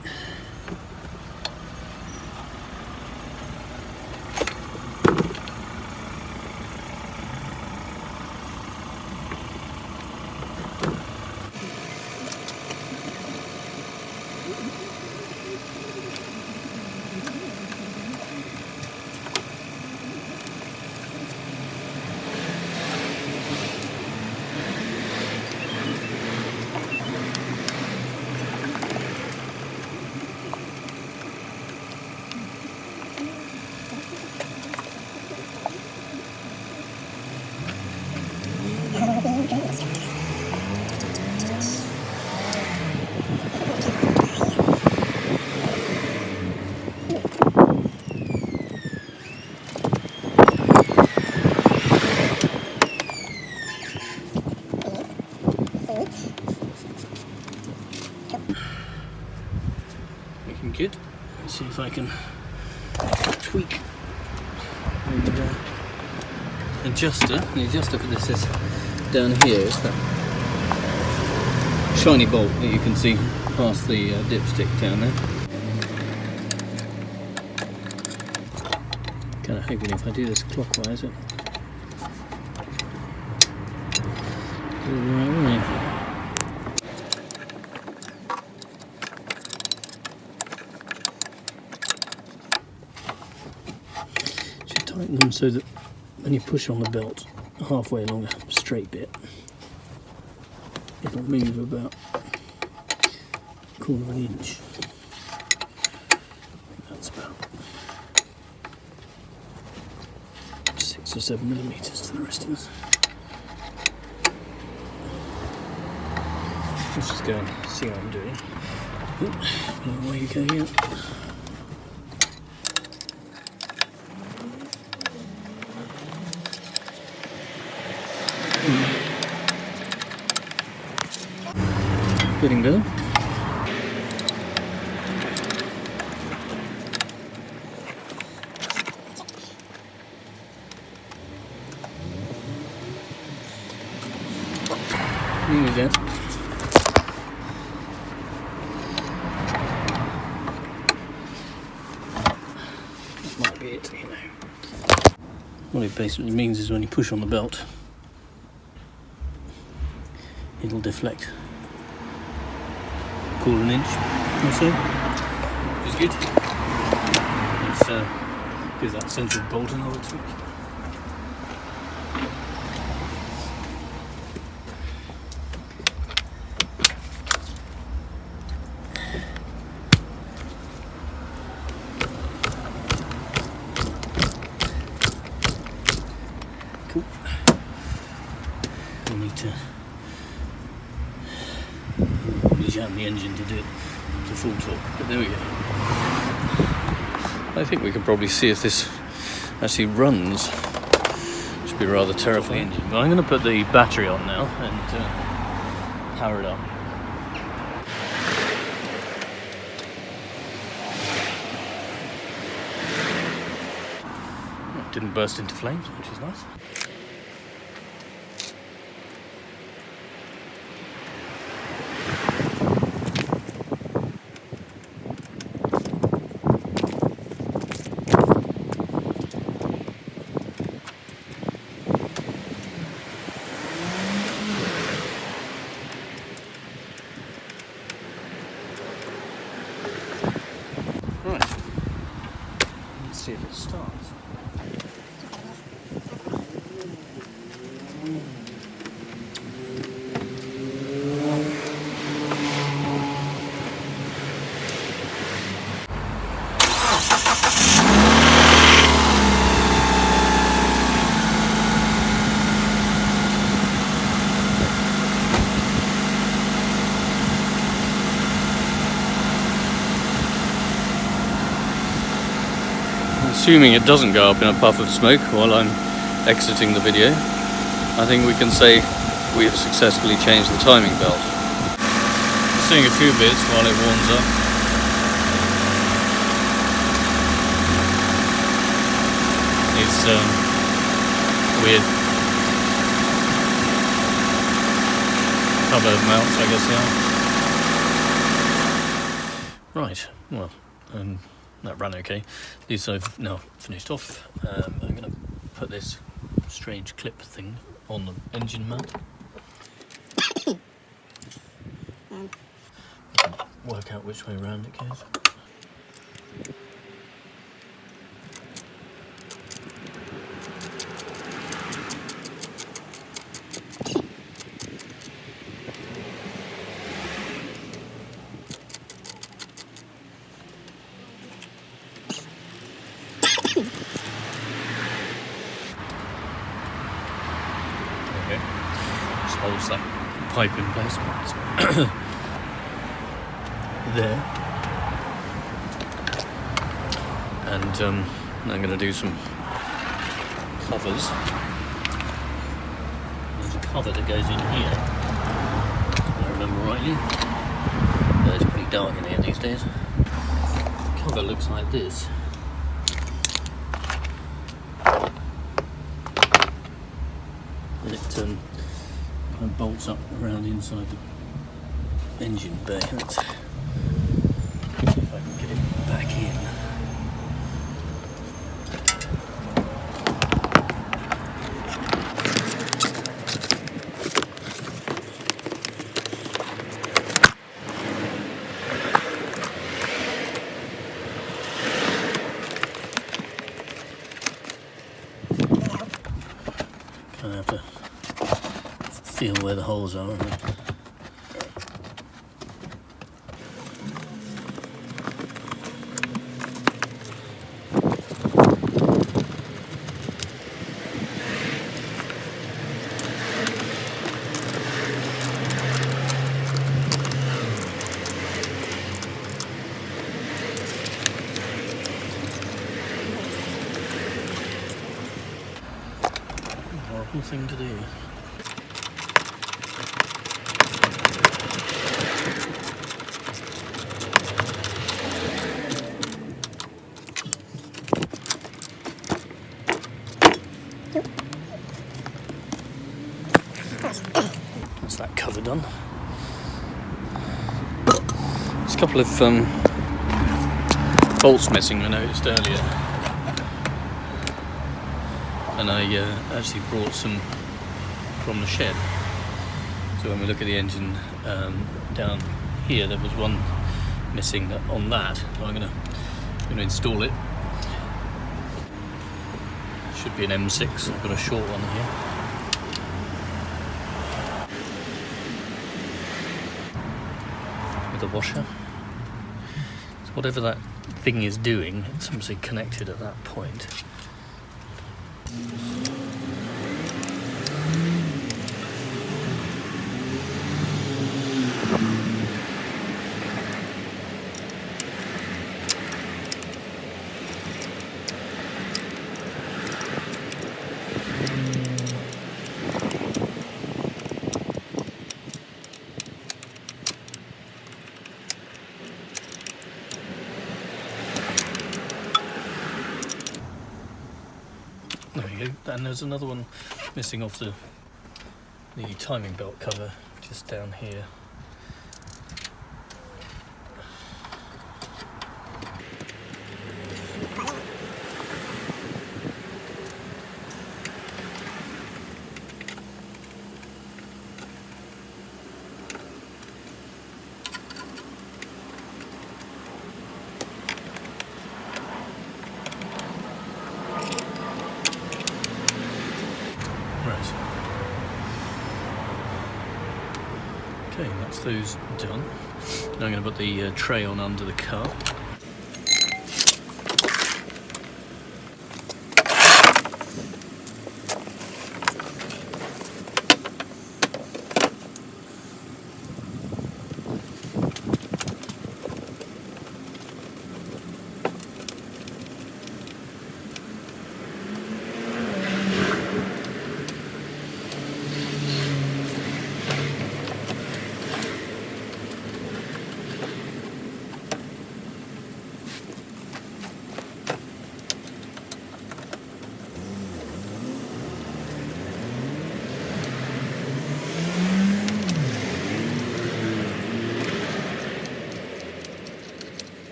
Looking good. Let's see if I can tweak the adjuster. The adjuster for this is down here. It's that shiny bolt that you can see past the dipstick down there. Kind of hoping if I do this clockwise, it goes the right way. Tighten them so that when you push on the belt halfway along a straight bit, it'll move about a quarter of an inch. That's about 6 or 7 millimeters to the rest of us. Let's just go and see what I'm doing. Away you go here. Getting better. Here we go. That might be it, you know. What it basically means is when you push on the belt, it'll deflect a quarter of an inch or so, which is good. It's Give that central bolt another tweak. Cool. We'll need to jam the engine to do it to full torque, but there we go. I think we can probably see if this actually runs. Should be rather terrifying. But I'm going to put the battery on now and power it up. It didn't burst into flames, which is nice. Right, let's see if it starts. Assuming it doesn't go up in a puff of smoke while I'm exiting the video, I think we can say we have successfully changed the timing belt. Just doing a few bits while it warms up. It's weird cover mounts, I guess they are. Right, well, that ran okay. These I've now finished off. I'm going to put this strange clip thing on the engine mount. Work out which way around it goes. Okay, just holds that pipe in place. There. And I'm going to do some covers. There's a cover that goes in here, if I remember rightly. It's pretty dark in here these days. The cover looks like this. And it kind of bolts up around the inside the engine bay. Let's see if I can get it back in. Kind of have to feel where the holes are. Horrible thing to do. That's that cover done. There's a couple of bolts missing, I noticed earlier. And I actually brought some from the shed. So when we look at the engine down here, there was one missing on that. So I'm going to install it. Should be an M6. I've got a short one here. With a washer. So whatever that thing is doing, it's obviously connected at that point. There we go, and there's another one missing off the timing belt cover just down here. Right. Okay, that's those done. Now I'm going to put the tray on under the car.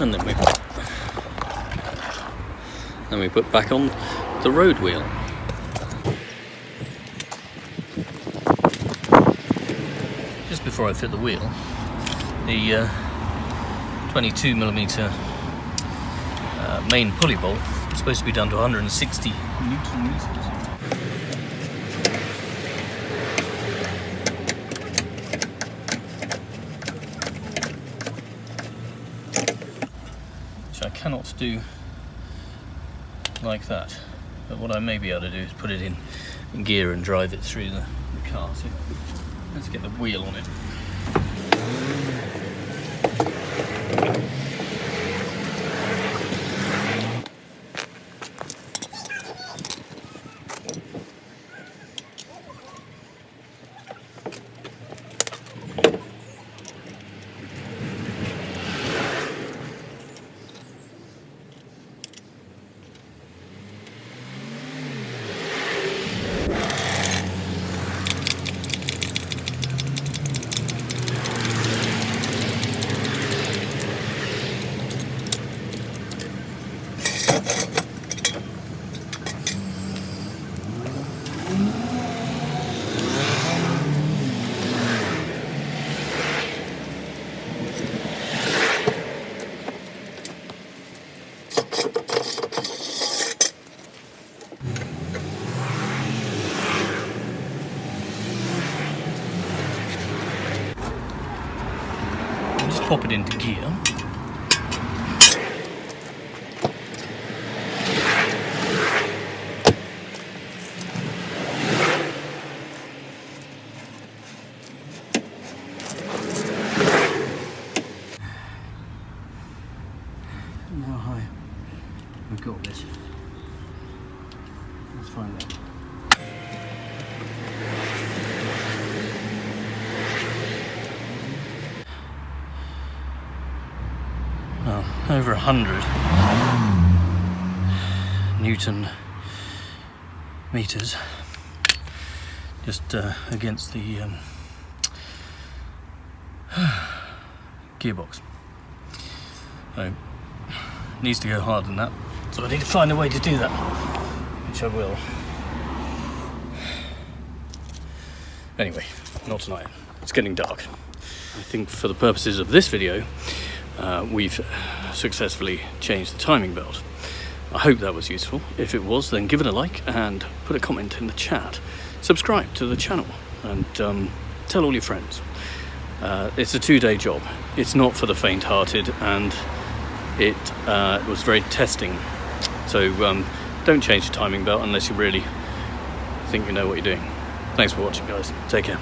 And then we put back on the road wheel. Just before I fit the wheel, the 22mm main pulley bolt is supposed to be done to 160 Newton meters. I cannot do like that, but what I may be able to do is put it in gear and drive it through the car. So let's get the wheel on it. pop it into gear. How high we've got this. Let's find out. Well, over 100 Newton meters just against the gearbox. So needs to go harder than that. So I need to find a way to do that, which I will. Anyway, not tonight. It's getting dark. I think for the purposes of this video, we've successfully changed the timing belt. I hope that was useful. If it was, then give it a like and put a comment in the chat. Subscribe to the channel and tell all your friends. It's a 2-day job. It's not for the faint-hearted, and it was very testing. So don't change the timing belt unless you really think you know what you're doing. Thanks for watching, guys. Take care.